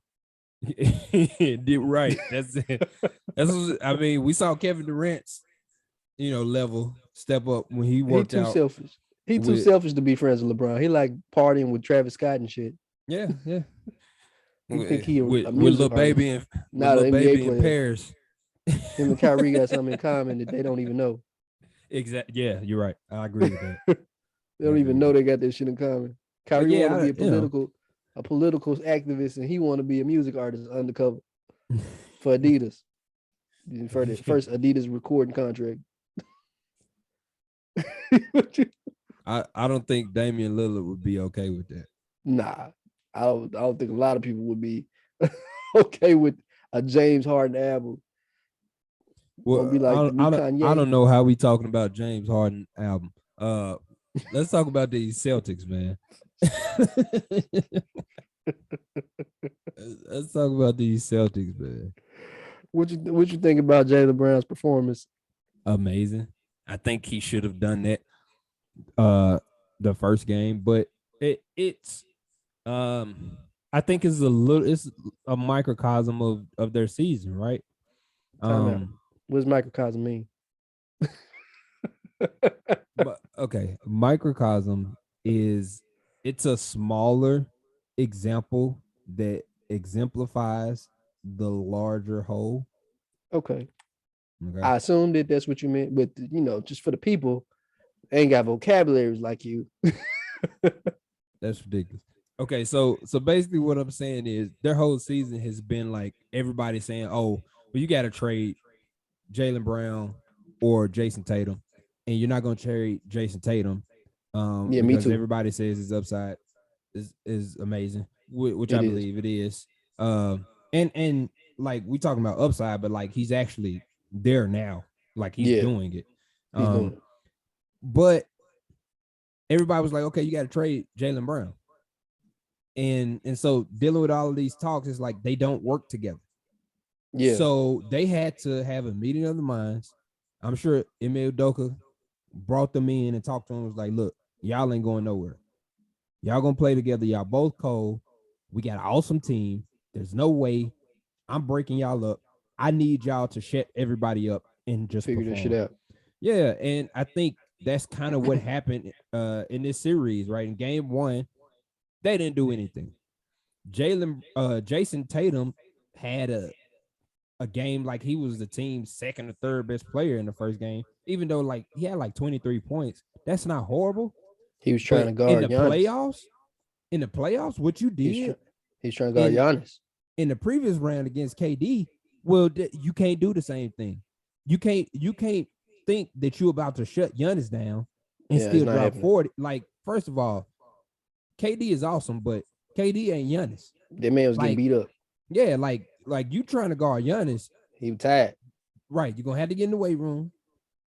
Right. That's it. I mean, we saw Kevin Durant's, level step up when he worked out. Selfish. He too selfish to be friends with LeBron. He like partying with Travis Scott and shit. Yeah. He think he with Lil Baby and not an NBA player. In Paris. Him and Kyrie got something in common that they don't even know. Exactly. Yeah, you're right. I agree with that. They don't even know they got that shit in common. Kyrie want to be a political activist, and he want to be a music artist undercover for Adidas. For the first Adidas recording contract. I don't think Damian Lillard would be okay with that. Nah, I don't think a lot of people would be okay with a James Harden album. Well, be like I don't know how we talking about James Harden album. Let's talk about these Celtics, man. Let's talk about these Celtics, man. What you think about Jaylen Brown's performance? Amazing. I think he should have done that the first game, but it's I think it's a microcosm of their season, right? What does microcosm mean? But okay, microcosm it's a smaller example that exemplifies the larger whole. Okay. I assumed that that's what you meant, but just for the people, they ain't got vocabularies like you. That's ridiculous. Okay, so basically what I'm saying is their whole season has been like everybody saying, "Oh, well, you got to trade Jaylen Brown or Jason Tatum, and you're not going to trade Jason Tatum, because me too. Everybody says his upside is amazing, which I believe it is. And like we talking about upside, but like he's actually there now, like he's doing it. He's doing it. But everybody was like, okay, you got to trade Jaylen Brown. And so dealing with all of these talks is like they don't work together. Yeah. So they had to have a meeting of the minds. I'm sure Emil Udoka brought them in and talked to them. Was like, look, y'all ain't going nowhere. Y'all gonna play together. Y'all both cold. We got an awesome team. There's no way I'm breaking y'all up. I need y'all to shut everybody up and just figure this shit out. Yeah, and I think that's kind of what happened in this series, right? In game one, they didn't do anything. Jason Tatum had a game like he was the team's second or third best player in the first game, even though like he had like 23 points. That's not horrible. He was trying to guard Giannis. In the playoffs, what you did, he's trying to guard Giannis. In the previous round against KD, well, you can't do the same thing. You can't think that you're about to shut Giannis down and still drop 40. Like, first of all, KD is awesome, but KD ain't Giannis. That man was getting beat up. Yeah, like you trying to guard Giannis. He was tired. Right. You're gonna have to get in the weight room.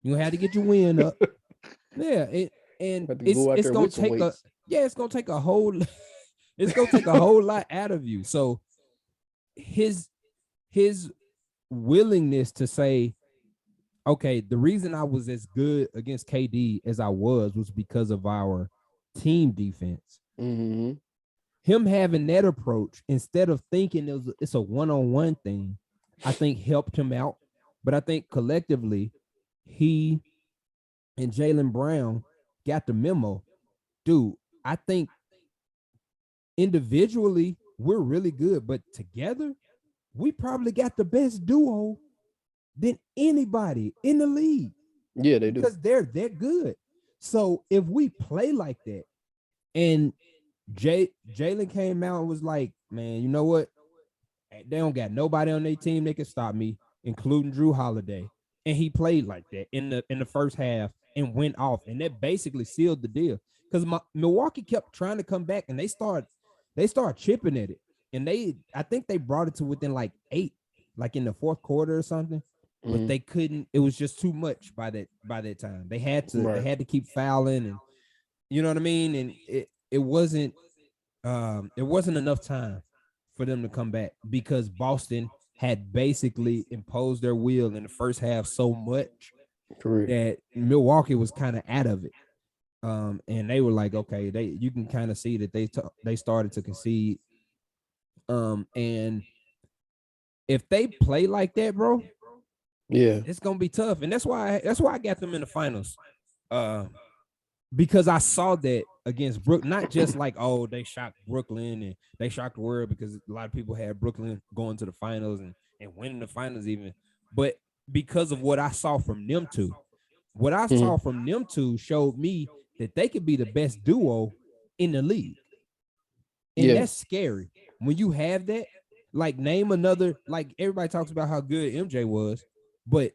You're gonna have to get your wind up. Yeah, it's gonna take a whole it's gonna take a whole lot out of you. So his willingness to say, okay, the reason I was as good against KD as I was because of our team defense. Mm-hmm. Him having that approach instead of thinking it's a one-on-one thing, I think helped him out. But I think collectively, he and Jaylen Brown got the memo. Dude, I think individually we're really good, but together we probably got the best duo than anybody in the league. Yeah, they do. Because they're good. So if we play like that, and Jaylen came out and was like, man, you know what? They don't got nobody on their team that can stop me, including Drew Holiday. And he played like that in the first half and went off. And that basically sealed the deal. Because Milwaukee kept trying to come back, and they started chipping at it. And I think they brought it to within like 8, like in the fourth quarter or something. But they couldn't. It was just too much by that time. They had to keep fouling, and you know what I mean. And it wasn't enough time for them to come back because Boston had basically imposed their will in the first half so much that Milwaukee was kind of out of it. And they were like, okay, you can kind of see that they started to concede. And if they play like that, bro, yeah, it's gonna be tough. And that's why I got them in the finals. Because I saw that against Brooklyn, not just like, oh, they shocked Brooklyn and they shocked the world, because a lot of people had Brooklyn going to the finals and winning the finals even, but because of what I saw from them two. What I saw from them two showed me that they could be the best duo in the league. And that's scary. When you have that, like name another, like everybody talks about how good MJ was, but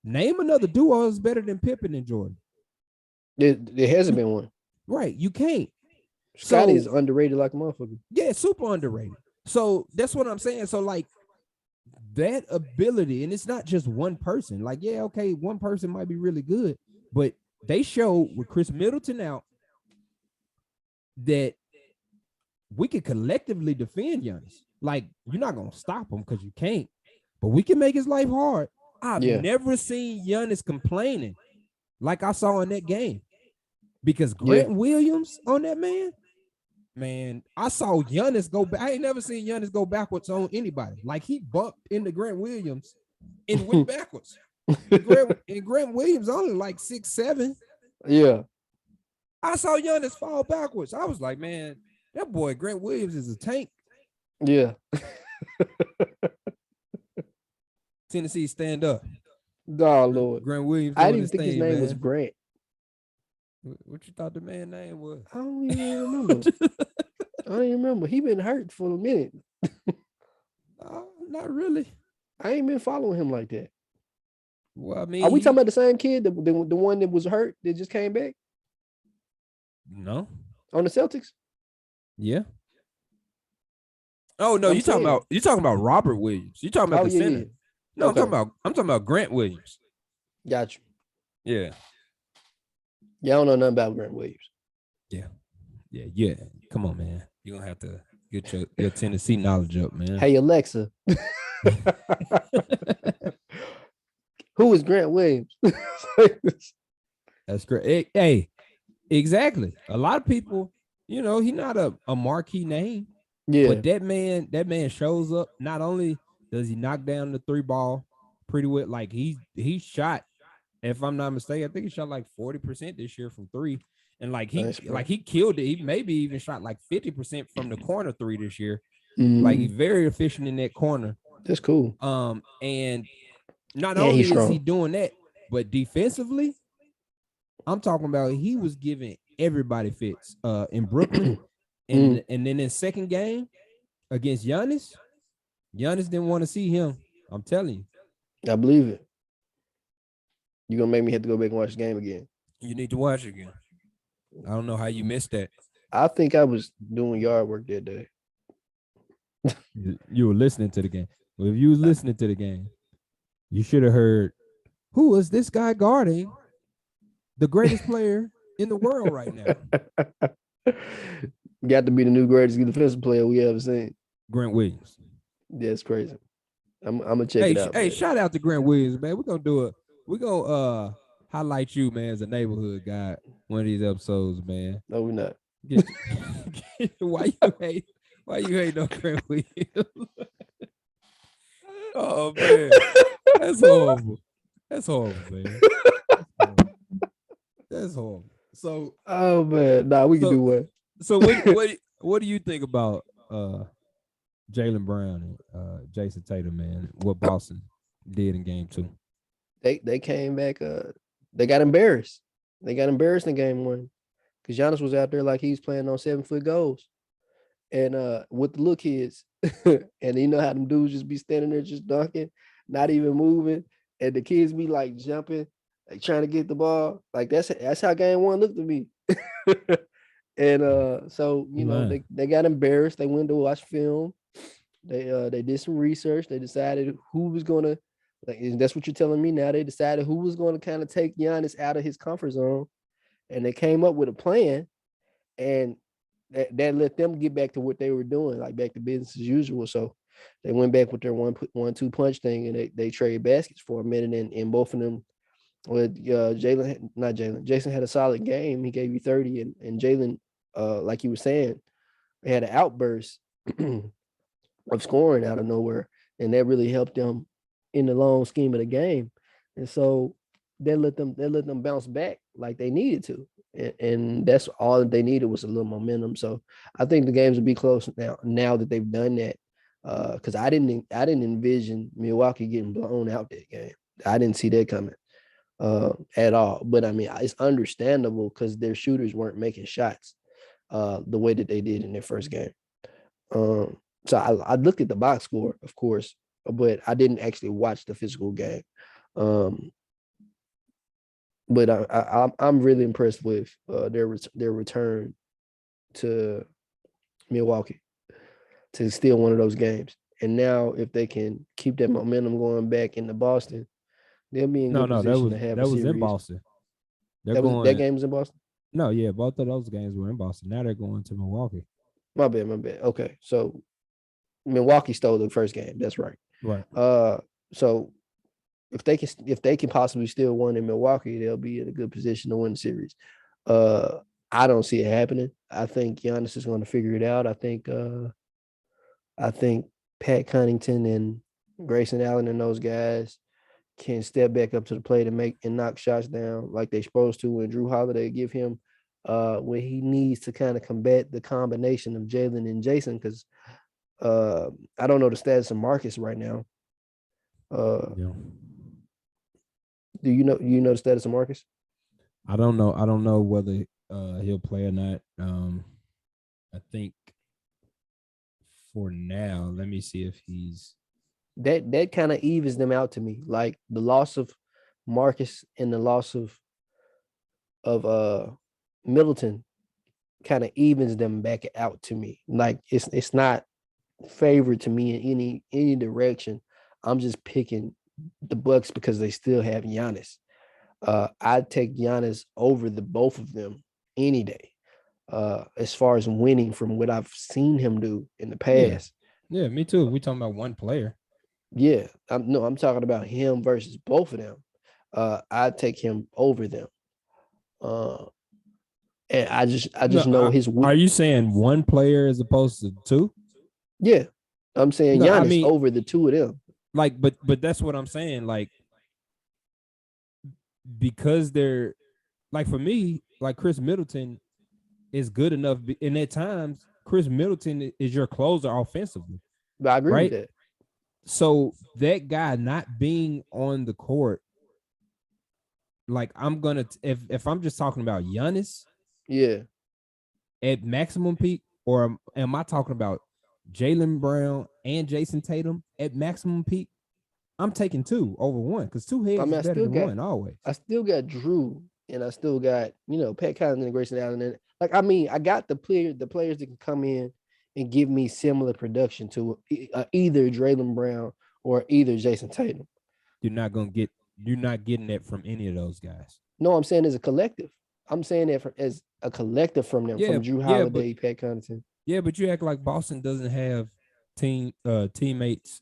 name another duo that's better than Pippen and Jordan. There hasn't been one. Right. You can't. Scotty is underrated like a motherfucker. Yeah, super underrated. So that's what I'm saying. So like that ability, and it's not just one person. Like, yeah, okay, one person might be really good, but they showed with Chris Middleton out that we can collectively defend Giannis. Like, you're not gonna stop him because you can't, but we can make his life hard. I've never seen Giannis complaining like I saw in that game. Because Grant Williams on that man, I saw Giannis go back. I ain't never seen Giannis go backwards on anybody. Like, he bumped into Grant Williams and went backwards. and Grant Williams only like 6'7". Yeah. I saw Giannis fall backwards. I was like, man, that boy Grant Williams is a tank. Yeah. Tennessee, stand up. Oh, Lord. Grant Williams. I didn't even think his name was Grant. What you thought the man's name was? I don't even remember. I don't even remember. He been hurt for a minute. Not really. I ain't been following him like that. Well, I mean, are we talking about the same kid, the one that was hurt that just came back? No. On the Celtics? Yeah. Oh no, you're talking about Robert Williams. You're talking about the center. Yeah. No, okay. I'm talking about Grant Williams. Got you. Yeah. Yeah, I don't know nothing about Grant Williams. Yeah. Come on, man. You're gonna have to get your Tennessee knowledge up, man. Hey, Alexa. Who is Grant Williams? That's great. Hey, exactly. A lot of people, he's not a marquee name. Yeah. But that man shows up. Not only does he knock down the 3 ball pretty well, like he shot, if I'm not mistaken, I think he shot like 40% this year from 3. And he killed it. He maybe even shot like 50% from the corner 3 this year. Mm-hmm. Like, he's very efficient in that corner. That's cool. And not only is he doing that, but defensively, I'm talking about he was giving everybody fits in Brooklyn. And then in second game against Giannis didn't want to see him. I'm telling you. I believe it. You're going to make me have to go back and watch the game again. You need to watch it again. I don't know how you missed that. I think I was doing yard work that day. You were listening to the game. Well, if you was listening to the game, you should have heard, who is this guy guarding the greatest player in the world right now? Got to be the new greatest defensive player we ever seen. Grant Williams. That's crazy. I'm gonna check it out, Hey, man. shout out to Grant Williams, man. We're gonna do it. We're gonna highlight you, man, as a neighborhood guy one of these episodes, man. No, we're not. Get you, why you hate on Grant Williams? Oh man, that's horrible. That's horrible, man. That's horrible. That's horrible. So Oh man, nah, we can so do one. so what do you think about Jaylen Brown and Jason Tatum, man? What Boston did in game 2? They came back. They got embarrassed. They got embarrassed in game 1 because Giannis was out there like he's playing on 7-foot goals, and with the little kids, and you know how them dudes just be standing there just dunking, not even moving, and the kids be like jumping, like trying to get the ball. Like that's how game 1 looked to me. And so You they got embarrassed. They went to watch film. They did some research. They decided who was gonna, like, and that's what you're telling me now. They decided who was going to kind of take Giannis out of his comfort zone, and they came up with a plan, and that let them get back to what they were doing, like back to business as usual. So they went back with their 1-2 punch thing, and they traded baskets for a minute, and both of them. With Jason had a solid game. He gave you 30, and Jalen, like you were saying, had an outburst of scoring out of nowhere, and that really helped them in the long scheme of the game. And so they let them bounce back like they needed to, and that's all that they needed was a little momentum. So I think the games will be close now that they've done that. Because I didn't envision Milwaukee getting blown out that game. I didn't see that coming at all. But I mean, it's understandable because their shooters weren't making shots the way that they did in their first game. So I looked at the box score, of course, but I didn't actually watch the physical game. But I'm really impressed with their return to Milwaukee to steal one of those games. And now, if they can keep that momentum going back into Boston, they'll be in No, good no, position to have a that was in series. Boston. They're That going. game was in Boston. No, yeah, both of those games were in Boston. Now they're going to Milwaukee. My bad. Okay, so Milwaukee stole the first game. That's right. Right. So if they can possibly steal one in Milwaukee, they'll be in a good position to win the series. I don't see it happening. I think Giannis is going to figure it out. I think Pat Connaughton and Grayson Allen and those guys can step back up to the plate and knock shots down like they're supposed to. And Drew Holiday give him what he needs to kind of combat the combination of Jalen and Jason. Because I don't know the status of Marcus right now. Yeah. Do you know the status of Marcus? I don't know. I don't know whether he'll play or not. I think for now, let me see if he's that kind of evens them out to me. Like the loss of Marcus and the loss of Middleton kind of evens them back out to me. Like it's not favored to me in any direction. I'm just picking the Bucks because they still have Giannis. I'd take Giannis over the both of them any day. As far as winning from what I've seen him do in the past. Yeah, me too. We talking about one player. Yeah, I'm talking about him versus both of them. I'd take him over them. And I just know his. Are you saying one player as opposed to two? Yeah, I'm saying No, Giannis I mean, over the two of them. Like, but that's what I'm saying. Like, because they're like for me, like Chris Middleton is good enough, and at times Chris Middleton is your closer offensively. But I agree with that. So that guy not being on the court, like I'm gonna if I'm just talking about Giannis, yeah, at maximum peak, or am I talking about Jaylen Brown and Jason Tatum at maximum peak? I'm taking two over one because two heads is better than one always. I still got Drew, and I still got Pat Connaughton and Grayson Allen. And like I mean, I got the players that can come in and give me similar production to either Jaylen Brown or either Jason Tatum. You're not getting that from any of those guys. No, I'm saying as a collective. I'm saying that as a collective from them, from Drew Holiday, Pat Connaughton. Yeah, but you act like Boston doesn't have teammates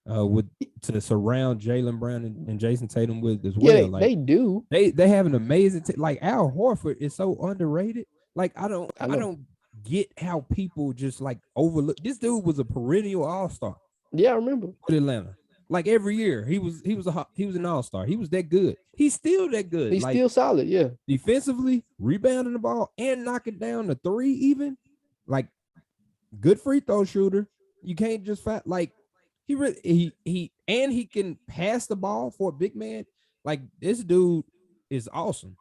with to surround Jaylen Brown and Jason Tatum with as Yeah, well. Like they do. they have an amazing like Al Horford is so underrated. Like I I know. don't get how people just like overlook this dude was a perennial all-star Yeah, I remember. with Atlanta. Like every year he was an all-star. He was that good. He's still that good. He's Like still solid. Yeah. defensively, rebounding the ball and knocking down the three even. Like good free throw shooter. You can't just like he can pass the ball for a big man. Like this dude is awesome.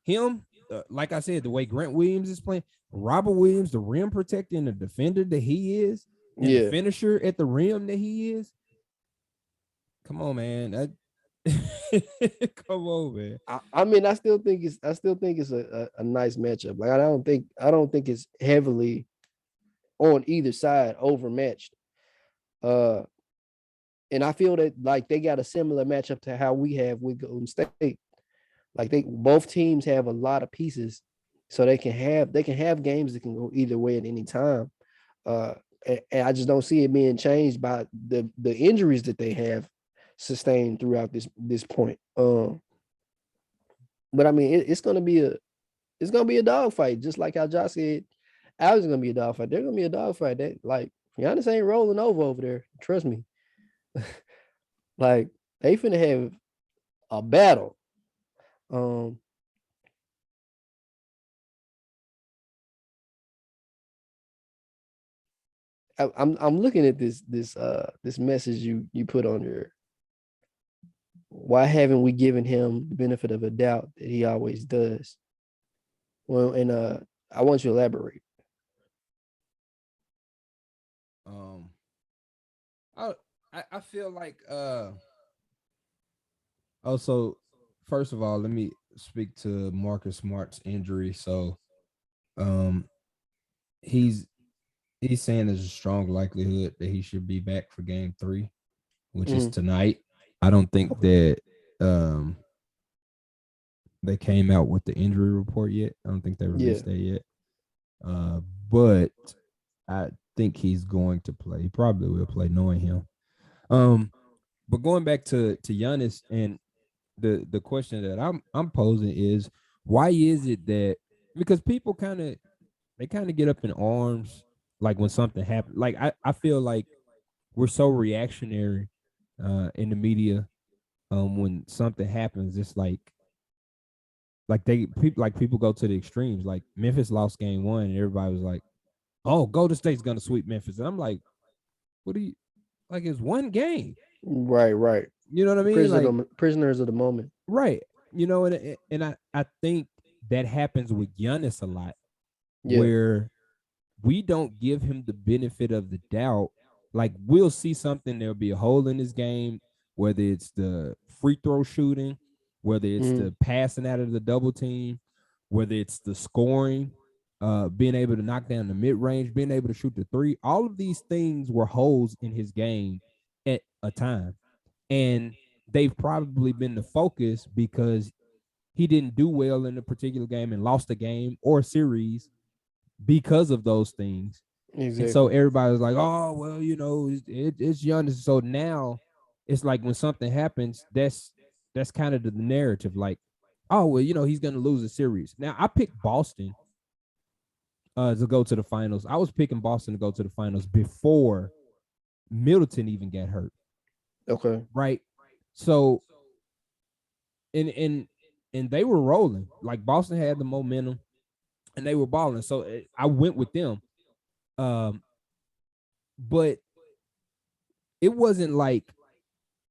Him, like I said, the way Grant Williams is playing, Robert Williams, the rim protector and the defender that he is, and the Yeah. finisher at the rim that he is. Come on, man. Come on, man. I mean, I still think it's a nice matchup. Like I don't think it's heavily on either side overmatched. Uh, and I feel that like they got a similar matchup to how we have with Golden State. Like they both teams have a lot of pieces, so they can have games that can go either way at any time. Uh, and I just don't see it being changed by the injuries that they have sustained throughout this point. But I mean, it's gonna be a dogfight, just like how Josh said. Al's gonna be a dogfight. They're gonna be a dogfight. That like Giannis ain't rolling over there. Trust me. Like they finna have a battle. Um, I'm looking at this message you put on your. Why haven't we given him the benefit of a doubt that he always does? Well, and I want you to elaborate. Um, I I feel like also first of all, let me speak to Marcus Smart's injury. So um he's he's saying there's a strong likelihood that he should be back for game 3, which is Mm-hmm. tonight. I don't think that um they came out with the injury report yet. I don't think they Yeah. released that yet. Uh but I think he's going to play. He probably will play knowing him. Um but going back to Giannis and the question that I'm posing is why is it that because people kind of get up in arms like when something happens. Like I feel like we're so reactionary in the media when something happens. It's people go to the extremes. Like Memphis lost game 1 and everybody was like, "Oh, Golden State's gonna sweep Memphis." And I'm like, "What do you like? It's one game." Right, right. You know what I mean? Like Prisoners of the moment. right. You know, and I think that happens with Giannis a lot, Yeah. where we don't give him the benefit of the doubt. Like we'll see something, there'll be a hole in his game, whether it's the free throw shooting, whether it's Mm-hmm. the passing out of the double team, whether it's the scoring, being able to knock down the mid range, being able to shoot the three. All of these things were holes in his game at a time. And they've probably been the focus because he didn't do well in a particular game and lost a game or series because of those things. And so Exactly. everybody was like, "Oh, well, it's Giannis." So now it's like when something happens, that's kind of the narrative. Like, oh, well, he's gonna lose a series. Now I picked Boston to go to the finals. I was picking Boston to go to the finals before Middleton even got hurt. Okay. Right. So and and they were rolling. Like Boston had the momentum and they were balling. So I went with them. Um, but it wasn't like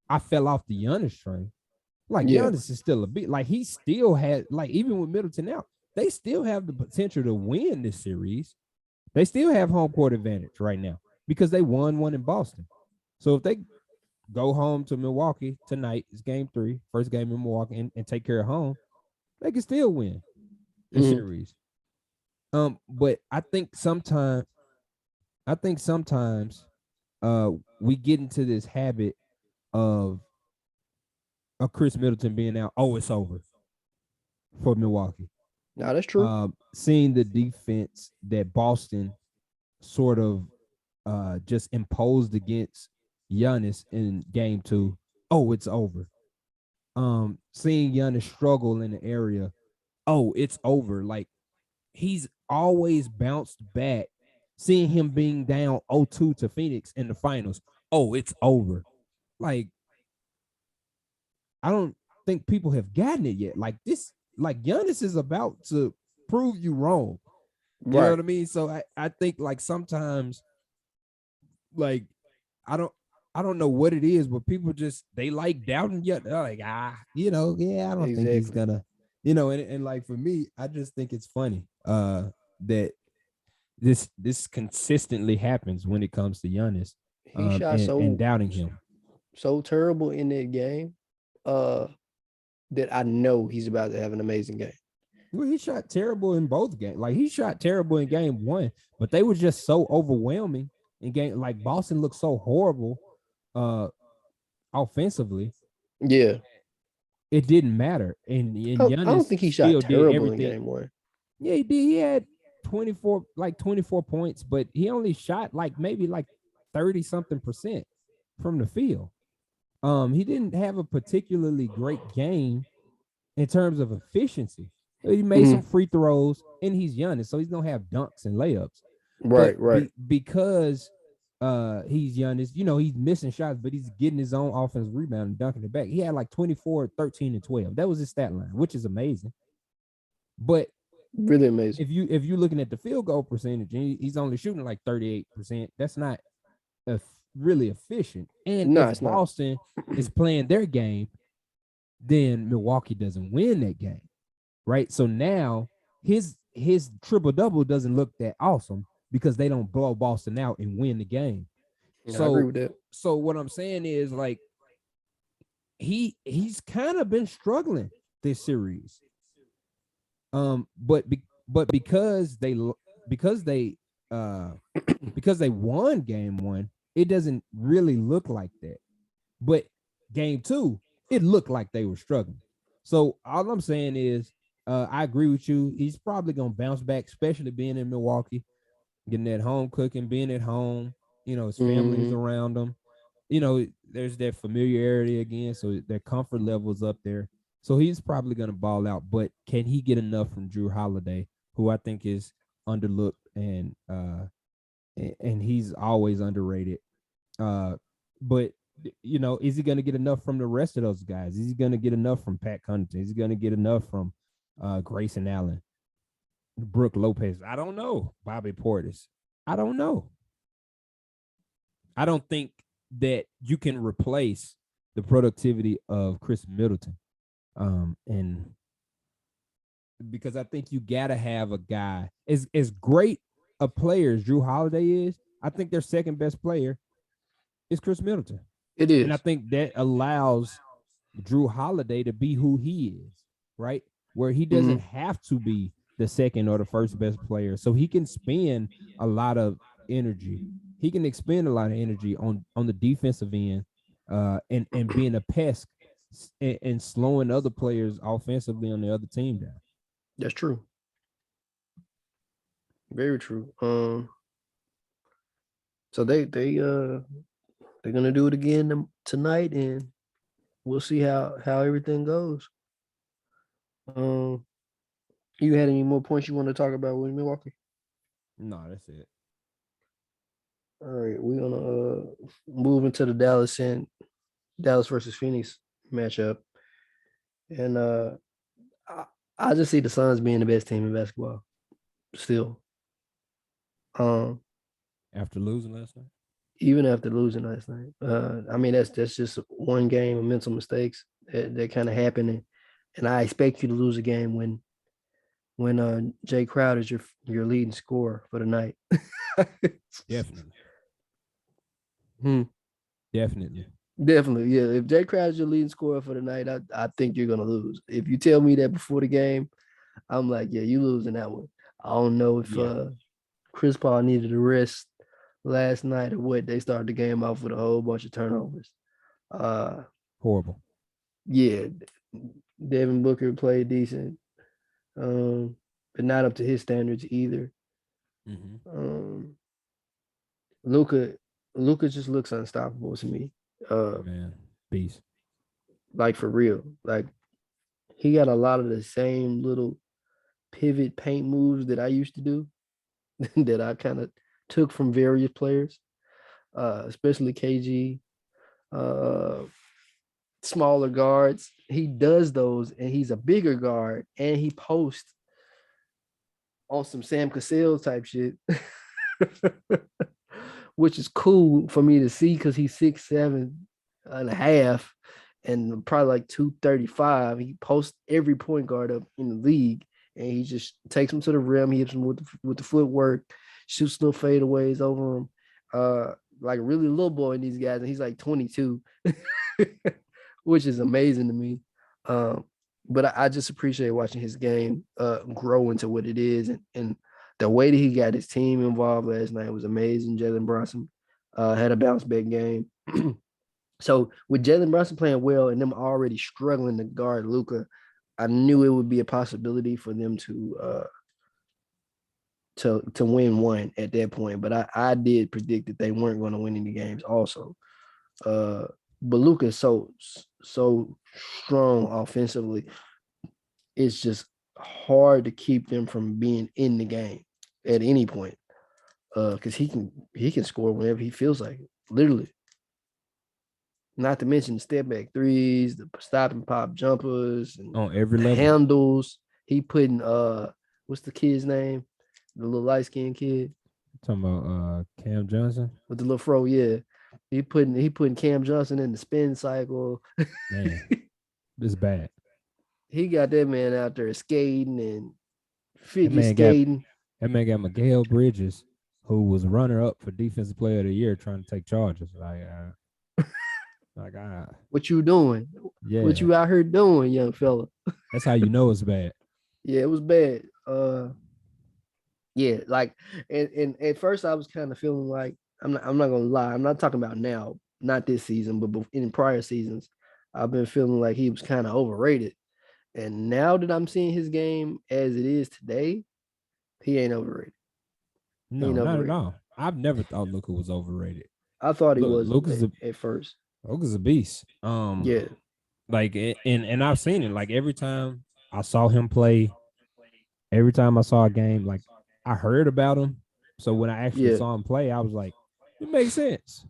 I fell off the Giannis train. Like Yeah. Giannis is still a bit like he still had like even with Middleton out, they still have the potential to win this series. They still have home court advantage right now because they won one in Boston. So if they go home to Milwaukee tonight, it's game 3, first game in Milwaukee, and take care of home, they can still win the Mm-hmm. series. But I think sometimes we get into this habit of Chris Middleton being out. Oh, it's over for Milwaukee. Now that's true. Seeing the defense that Boston sort of just imposed against Giannis in game 2, oh, it's over. Seeing Giannis struggle in the area, oh, it's over. Like, he's always bounced back. Seeing him being down 0-2 to Phoenix in the finals, oh, it's over. Like, I don't think people have gotten it yet. Like this, like Giannis is about to prove you wrong. You know Right. what I mean? So I think like sometimes, like, I don't I don't know what it is, but people just they like doubting yet. They're like, yeah, I don't think he's Exactly. gonna, and like for me, I just think it's funny that this consistently happens when it comes to Giannis, He shot and so doubting him. so terrible in that game, uh, that I know he's about to have an amazing game. Well, he shot terrible in both games. Like he shot terrible in game 1, but they were just so overwhelming in game. Like Boston looked so horrible uh offensively Yeah. that it didn't matter. And I don't Giannis think he shot still did terrible in everything. game one. Yeah, he did. He had 24 points, but he only shot like maybe like 30 something percent from the field. He didn't have a particularly great game in terms of efficiency. He made some Mhm. free throws, and he's young, so he's gonna have dunks and layups. But Right, right. because he's young, he's missing shots, but he's getting his own offensive rebound and dunking it back. He had like 24, 13, and 12. That was his stat line, which is amazing. But Really amazing. if you're looking at the field goal percentage, he's only shooting like 38%. That's not really efficient. And No, if it's not. Boston is playing their game, then Milwaukee doesn't win that game, right? So now his triple double doesn't look that awesome because they don't blow Boston out and win the game. I agree So with that. so what I'm saying is like he's kind of been struggling this series. But because they uh because they won game 1, it doesn't really look like that. But game 2, it looked like they were struggling. So all I'm saying is, I agree with you. He's probably gonna bounce back, especially being in Milwaukee, getting that home cooking, being at home. His family's Hmm. around him. There's that familiarity again, so their comfort level's up there. So he's probably gonna ball out. But can he get enough from Drew Holiday, who I think is underlooked and he's always underrated. But is he going to get enough from the rest of those guys? Is he going to get enough from Pat Connaughton? Is he going to get enough from Grayson Allen, Brooke Lopez? I don't know. Bobby Portis. I don't know. I don't think that you can replace the productivity of Chris Middleton. And because I think you gotta have a guy as great a player as Drew Holiday is. I think their second best player is Chris Middleton, It and I is. think that allows Drew Holiday to be who he is, right? Where he doesn't Hmm. have to be the second or the first best player, so he can spend a lot of energy. He can expend a lot of energy on the defensive end, and being a pest and slowing other players offensively on the other team down. That's true. Very true. So they're gonna do it again tonight, and we'll see how everything goes. Um, you had any more points you want to talk about with Milwaukee? No, that's it. All right, we're gonna move into the Dallas versus Phoenix matchup, and I, I just see the Suns being the best team in basketball still. Um, After losing last night. even after losing last night, I mean that's just one game of mental mistakes that kind of happen, and I expect you to lose a game when Jay Crowder is your leading scorer for the night. Definitely. Hmm. Definitely. Definitely, yeah. If Jay Crowder is your leading scorer for the night, I think you're gonna lose. If you tell me that before the game, I'm like, yeah, you losing that one. I don't know if Yeah. Chris Paul needed a rest last night or what. They started the game off with a whole bunch of turnovers. Uh, Horrible. yeah, Devin Booker played decent, but not up to his standards either. Mm-hmm. Um, Luca. Luka just looks unstoppable to me. Man, beast. Like for real. Like he got a lot of the same little pivot paint moves that I used to do that I kind of took from various players, especially KG, uh, smaller guards. He does those, and he's a bigger guard, and he posts on some Sam Cassell type shit, which is cool for me to see because he's 6'7.5" and probably like 235. He posts every point guard up in the league, and he just takes them to the rim. He hits them with the footwork, shoots little fadeaways over him. Like really little boy in these guys, and he's like 22, which is amazing to me. Um, but I just appreciate watching his game grow into what it is, and the way that he got his team involved last night was amazing. Jalen Brunson had a bounce back game. So with Jalen Brunson playing well and them already struggling to guard Luka, I knew it would be a possibility for them to win one at that point. But I did predict that they weren't going to win any games also. Uh, but Luka is so strong offensively. It's just hard to keep them from being in the game at any point. Because he can score whenever he feels like it, literally. Not to mention the step back threes, the stop and pop jumpers, and On every the level. handles. He putting what's the kid's name? The little light skinned kid Talking about Cam Johnson. with the little fro. Yeah, he putting Cam Johnson in the spin cycle. Man, it's bad. He got that man out there skating and That figure man got skating. that man got Miguel Bridges, who was runner up for defensive player of the year, trying to take charges. Like What you doing? What yeah, you out here doing, young fella? that's how you know it's bad. Yeah, it was bad. Yeah, like and at first I was kind of feeling like I'm not gonna lie, I'm not talking about now, not this season, but in prior seasons, I've been feeling like he was kind of overrated. And now that I'm seeing his game as it is today, he ain't overrated. He No, ain't not at overrated. all. I've never thought Luka was overrated. I thought he Look, was Luka's a at first. Luka's a beast. Yeah, Like and I've seen it. Like every time I saw him play, every time I saw a game, like I heard about him. So when I actually yeah, saw him play, I was like, it makes sense.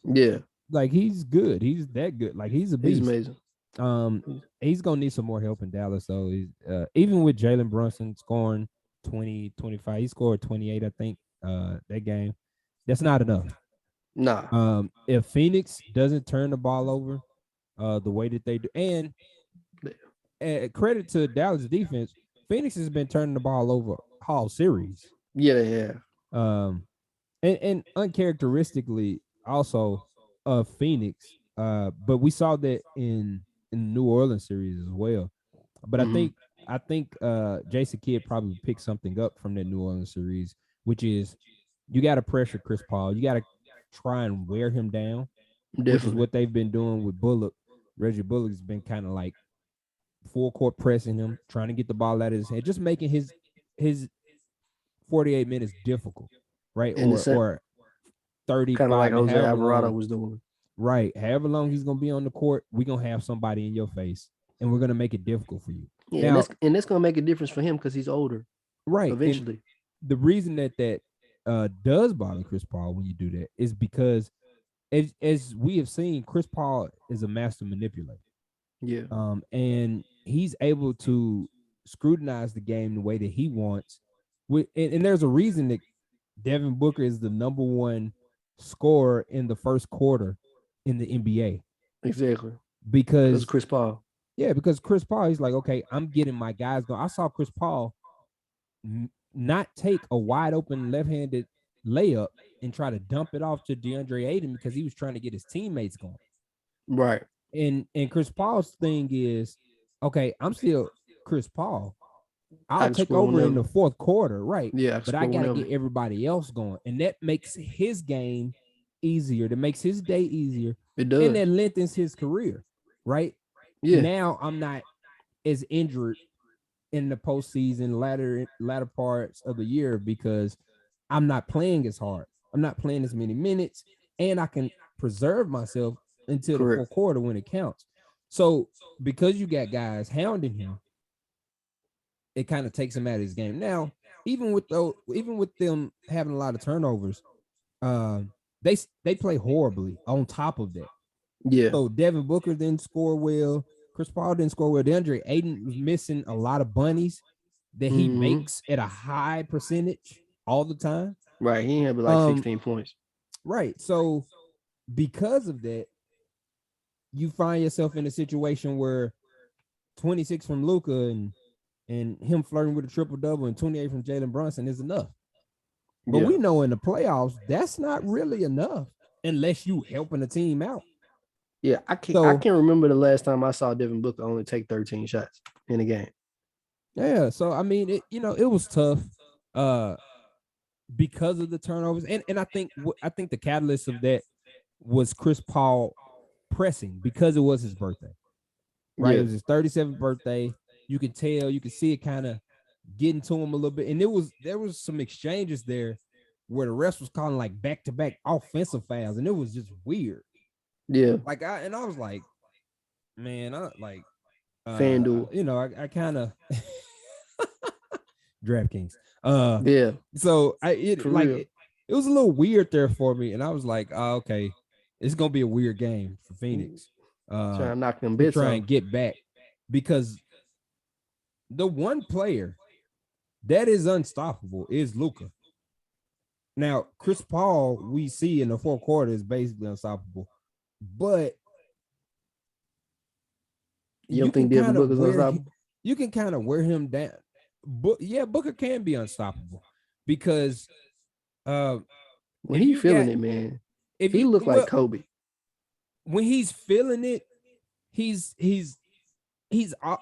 yeah. Like he's good. He's that good. Like he's a He's beast. amazing. Um, he's gonna need some more help in Dallas though. He's even with Jalen Brunson scoring 20, 25, he scored 28, I think, that game. That's not enough. Nah, If Phoenix doesn't turn the ball over the way that they do, and credit to Dallas defense, Phoenix has been turning the ball over all series. yeah, yeah, Um, and uncharacteristically also of Phoenix. But we saw that in the New Orleans series as well. But mm-hmm. I think Jason Kidd probably picked something up from that New Orleans series, which is you got to pressure Chris Paul. You got to try and wear him down, which is Definitely. what they've been doing with Bullock. Reggie Bullock's been kind of like full court pressing him, trying to get the ball out of his hand, just making his 48 minutes difficult, right? And the same, Or kind of 35 like minutes, Jose however Alvarado long, was doing. right? However long he's gonna be on the court, we're gonna have somebody in your face and we're gonna make it difficult for you. Yeah, and Now, that's gonna make a difference for him because he's older right, and eventually. the reason that does bother Chris Paul when you do that is because as we have seen, Chris Paul is a master manipulator. Yeah, And he's able to scrutinize the game the way that he wants. And there's a reason that Devin Booker is the number one scorer in the first quarter in the NBA. exactly. Because Because Chris Paul. yeah, because Chris Paul, he's like, okay, I'm getting my guys going. I saw Chris Paul not take a wide open left-handed layup and try to dump it off to DeAndre Ayton because he was trying to get his teammates going. Right. And Chris Paul's thing is, okay, I'm still Chris Paul. I I'll can take score over in whenever. the fourth quarter, right? Yeah, I can But I score got to whenever. get everybody else going, and that makes his game easier. That makes his day easier, It and does. that lengthens his career, right? Yeah, Now I'm not as injured in the postseason, latter parts of the year because I'm not playing as hard. I'm not playing as many minutes, and I can preserve myself until the Correct. fourth quarter when it counts. So because you got guys hounding him, it kind of takes him out of his game. Now, even with them having a lot of turnovers, they play horribly on top of that. Yeah. So Devin Booker didn't score well. Chris Paul didn't score well. DeAndre Ayton was missing a lot of bunnies that he makes at a high percentage all the time. Right. He had like 16 points. Right. So because of that, you find yourself in a situation where 26 from Luka and him flirting with a triple double and 28 from Jalen Brunson is enough. But we know in the playoffs, that's not really enough unless you helping the team out. Yeah, I can't remember the last time I saw Devin Booker only take 13 shots in a game. Yeah, so I mean, it was tough because of the turnovers, and I think the catalyst of that was Chris Paul pressing because it was his birthday. Right, it was his 37th birthday. You could tell, you could see it kind of getting to him a little bit, and there was some exchanges there where the refs was calling like back-to-back offensive fouls, and it was just weird. Yeah, like I was like, man, I like FanDuel. I kind of DraftKings. Yeah. So it was a little weird there for me, and I was like, oh, okay, it's gonna be a weird game for Phoenix. Trying to knock them to bits try off. and get back, because the one player that is unstoppable is Luka. Now, Chris Paul, we see in the fourth quarter, is basically unstoppable, but you don't think Devin Booker's unstoppable? You can kind of wear him down. Booker can be unstoppable because when he's feeling it, man, if he look like Kobe. When he's feeling it, he's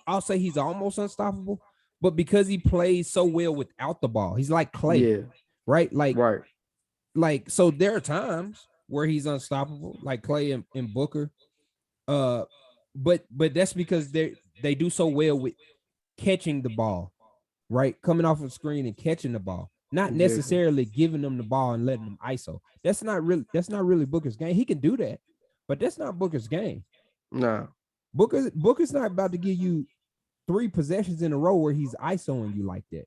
I'll say he's almost unstoppable, but because he plays so well without the ball, he's like Clay, right? Like so there are times where he's unstoppable, like Clay and Booker, but that's because they do so well with catching the ball, right? Coming off the screen and catching the ball, not necessarily giving them the ball and letting them ISO. That's not really Booker's game. He can do that, but that's not Booker's game. Nah. Booker's not about to give you 3 possessions in a row where he's ISOing you like that.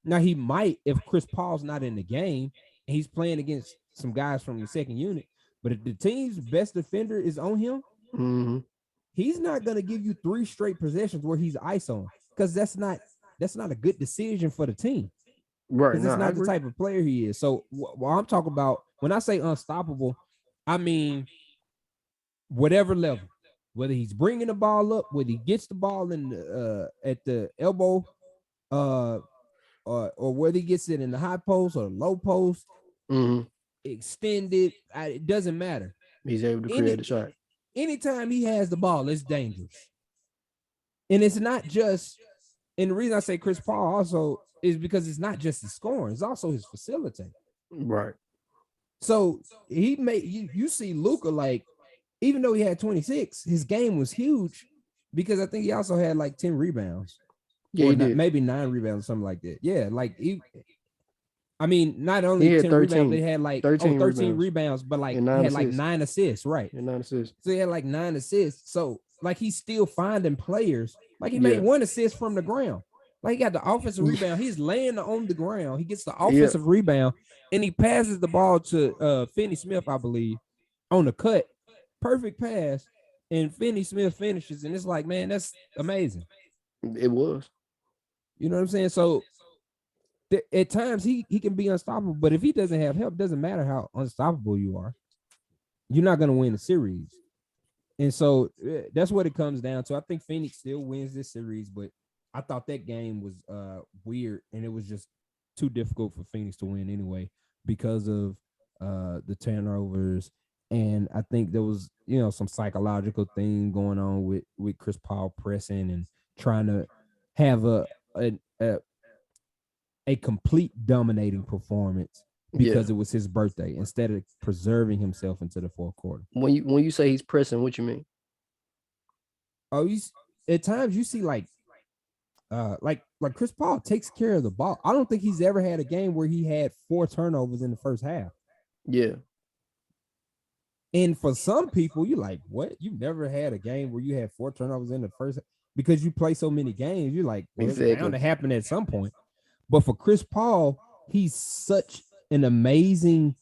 Now, he might if Chris Paul's not in the game and he's playing against some guys from the second unit, but if the team's best defender is on him, he's not going to give you 3 straight possessions where he's ISOing, because that's not a good decision for the team. Right. Because it's not the type of player he is. So while I'm talking about, when I say unstoppable, I mean whatever level. Whether he's bringing the ball up, whether he gets the ball in at the elbow, or whether he gets it in the high post or low post, extended, it doesn't matter. He's able to create a shot. Anytime he has the ball, it's dangerous. And it's not just, and the reason I say Chris Paul also is because it's not just his scoring, it's also his facilitating. Right. So he made you see Luka, like, even though he had 26, his game was huge because I think he also had like 10 rebounds. Yeah, he did. Maybe 9 rebounds, something like that. Yeah, like not only 10 rebounds, they had like 13 rebounds, but like he had like 9 assists, right? And 9 assists. So he had like 9 assists. So like he's still finding players. Like he made 1 assist from the ground. Like he got the offensive rebound. He's laying on the ground. He gets the offensive rebound, and he passes the ball to Finney Smith, I believe, on the cut. Perfect pass, and Finney Smith finishes, and it's like, man, that's amazing. It was. You know what I'm saying? So at times he can be unstoppable, but if he doesn't have help, it doesn't matter how unstoppable you are. You're not going to win the series. And so that's what it comes down to. I think Phoenix still wins this series, but I thought that game was weird, and it was just too difficult for Phoenix to win anyway because of the turnovers. And I think there was, some psychological thing going on with Chris Paul pressing and trying to have a complete dominating performance because it was his birthday instead of preserving himself into the fourth quarter. When you say he's pressing, what you mean? Oh, at times you see like Chris Paul takes care of the ball. I don't think he's ever had a game where he had 4 turnovers in the first half. Yeah. And for some people, you're like, what? You never had a game where you had 4 turnovers in the first because you play so many games. You're like, well, it's bound to happen at some point. But for Chris Paul, he's such an amazing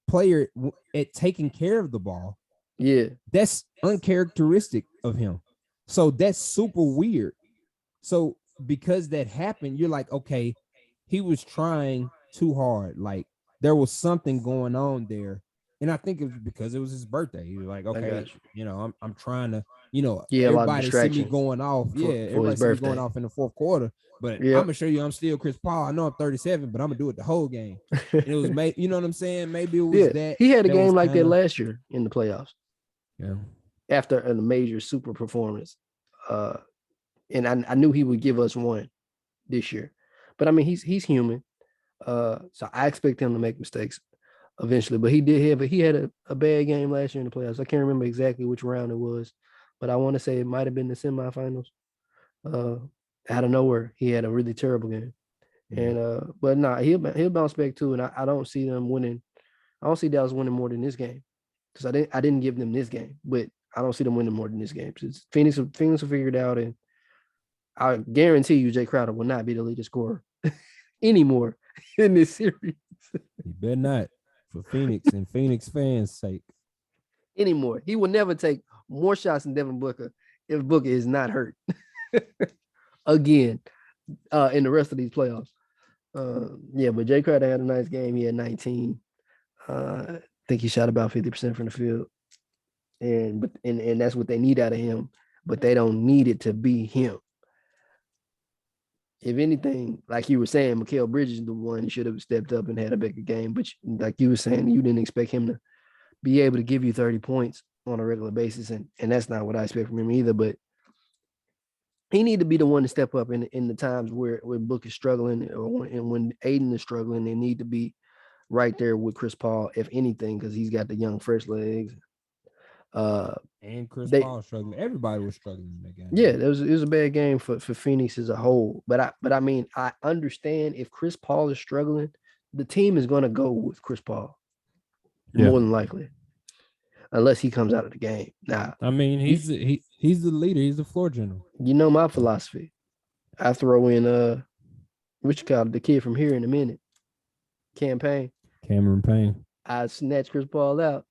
player at taking care of the ball. Yeah. That's uncharacteristic of him. So that's super weird. So because that happened, you're like, okay, he was trying too hard. Like there was something going on there. And I think it was because it was his birthday. He was like, okay, I'm trying to, everybody see me going off. Everybody see me going off in the fourth quarter. But I'm gonna show you I'm still Chris Paul. I know I'm 37, but I'm gonna do it the whole game. And it was you know what I'm saying? Maybe it was that. He had a game like that last year in the playoffs. Yeah. After a major super performance. And I knew he would give us one this year. But I mean he's human. So I expect him to make mistakes eventually. But he had a bad game last year in the playoffs. I can't remember exactly which round it was, but I want to say it might have been the semifinals. Out of nowhere, he had a really terrible game. And but nah, he'll bounce back too. And I don't see them winning. I don't see Dallas winning more than this game. Because I didn't give them this game, but I don't see them winning more than this game. Phoenix will figure it out, and I guarantee you Jay Crowder will not be the leading scorer anymore in this series. He better not, for Phoenix and Phoenix fans' sake. Anymore. He will never take more shots than Devin Booker if Booker is not hurt again in the rest of these playoffs. But Jay Crowder had a nice game. He had 19. I think he shot about 50% from the field. And that's what they need out of him, but they don't need it to be him. If anything, like you were saying, Mikal Bridges is the one who should have stepped up and had a bigger game. But like you were saying, you didn't expect him to be able to give you 30 points on a regular basis. And that's not what I expect from him either. But he need to be the one to step up in the times where Book is struggling and when Aiden is struggling. They need to be right there with Chris Paul, if anything, because he's got the young, fresh legs. And Chris Paul struggling. Everybody was struggling in that game. Yeah, it was a bad game for Phoenix as a whole. But I mean, I understand if Chris Paul is struggling, the team is going to go with Chris Paul more than likely, unless he comes out of the game. Now, I mean, he's the leader. He's the floor general. You know my philosophy. I throw in what you call it, the kid from here in a minute. Cameron Payne. I snatch Chris Paul out.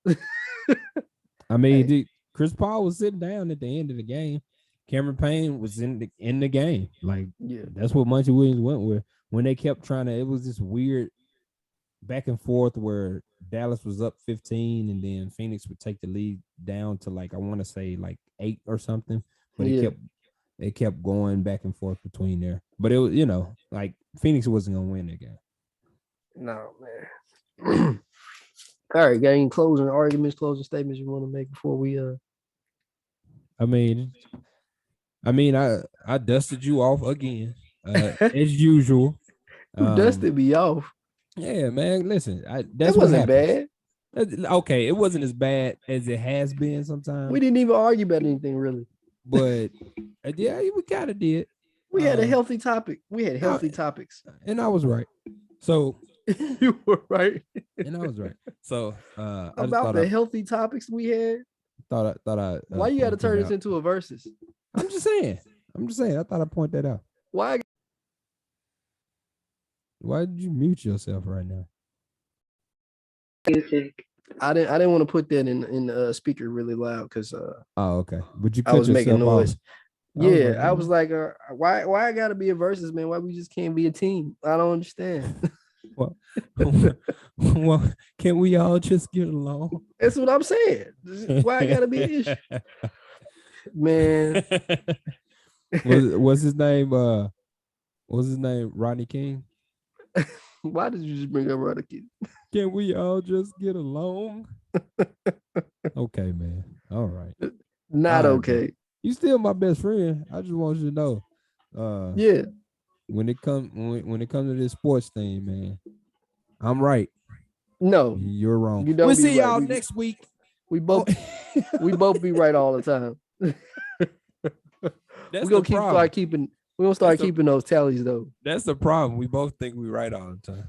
I mean, Chris Paul was sitting down at the end of the game. Cameron Payne was in the game. Like, that's what Munchie Williams went with. When they kept trying to, it was this weird back and forth where Dallas was up 15 and then Phoenix would take the lead down to like, I want to say like 8 or something. But it kept going back and forth between there. But it was, like Phoenix wasn't going to win that game. No, man. All right, got any closing arguments, closing statements you want to make before we I mean, I dusted you off again, as usual. You dusted me off. Yeah, man. Listen, that wasn't bad. Okay, it wasn't as bad as it has been sometimes. We didn't even argue about anything really. But yeah, we kind of did. We had a healthy topic. We had healthy topics, and I was right. So you were right, and I was right. So about the healthy topics we had. Thought I. Why you got to turn this into a versus? I'm just saying. I thought I'd point that out. Why did you mute yourself right now? I didn't want to put that in the speaker really loud because oh, okay. But I was making noise. Off. Yeah, I was like, why I gotta be a versus, man? Why we just can't be a team? I don't understand. Well, can we all just get along? That's what I'm saying. Why I gotta be an issue? Man. What's his name? What's his name? Rodney King? Why did you just bring up Rodney King? Can we all just get along? Okay, man. All right. Not okay. Man. You still my best friend. I just want you to know. Yeah. When it comes to this sports thing, man, I'm right. No, you're wrong. We'll see y'all next week. We both be right all the time. We're gonna start keeping those tallies though. That's the problem. We both think we right all the time.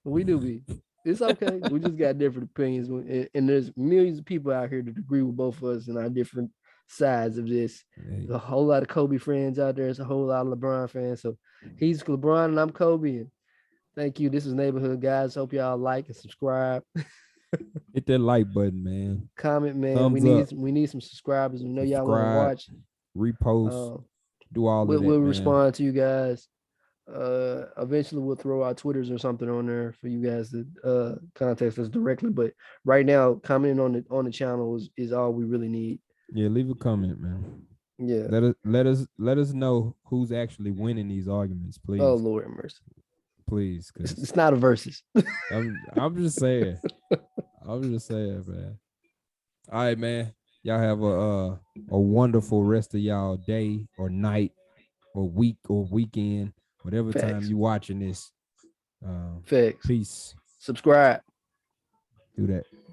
We do be. It's okay. We just got different opinions, and there's millions of people out here that agree with both of us and our different sides of this. Hey, There's a whole lot of Kobe friends out there. There's a whole lot of LeBron fans. So he's LeBron and I'm Kobe. And thank you. This is Neighborhood Guys. Hope y'all like and subscribe. hit that like button, man. Comment, man. We Thumbs up, need we need some subscribers. We know y'all want to subscribe, watch. repost, Uh, do all of we'll that, man. respond to you guys. Eventually we'll throw our Twitters or something on there for you guys to contact us directly. But right now, commenting on the channel is all we really need. Yeah, leave a comment, man. Yeah. Let us know who's actually winning these arguments, please. Oh Lord have mercy. Please, it's not a versus. I'm just saying. I'm just saying, man. All right, man. Y'all have a wonderful rest of y'all day or night or week or weekend, whatever time you watching this. Facts. Peace. Subscribe. Do that.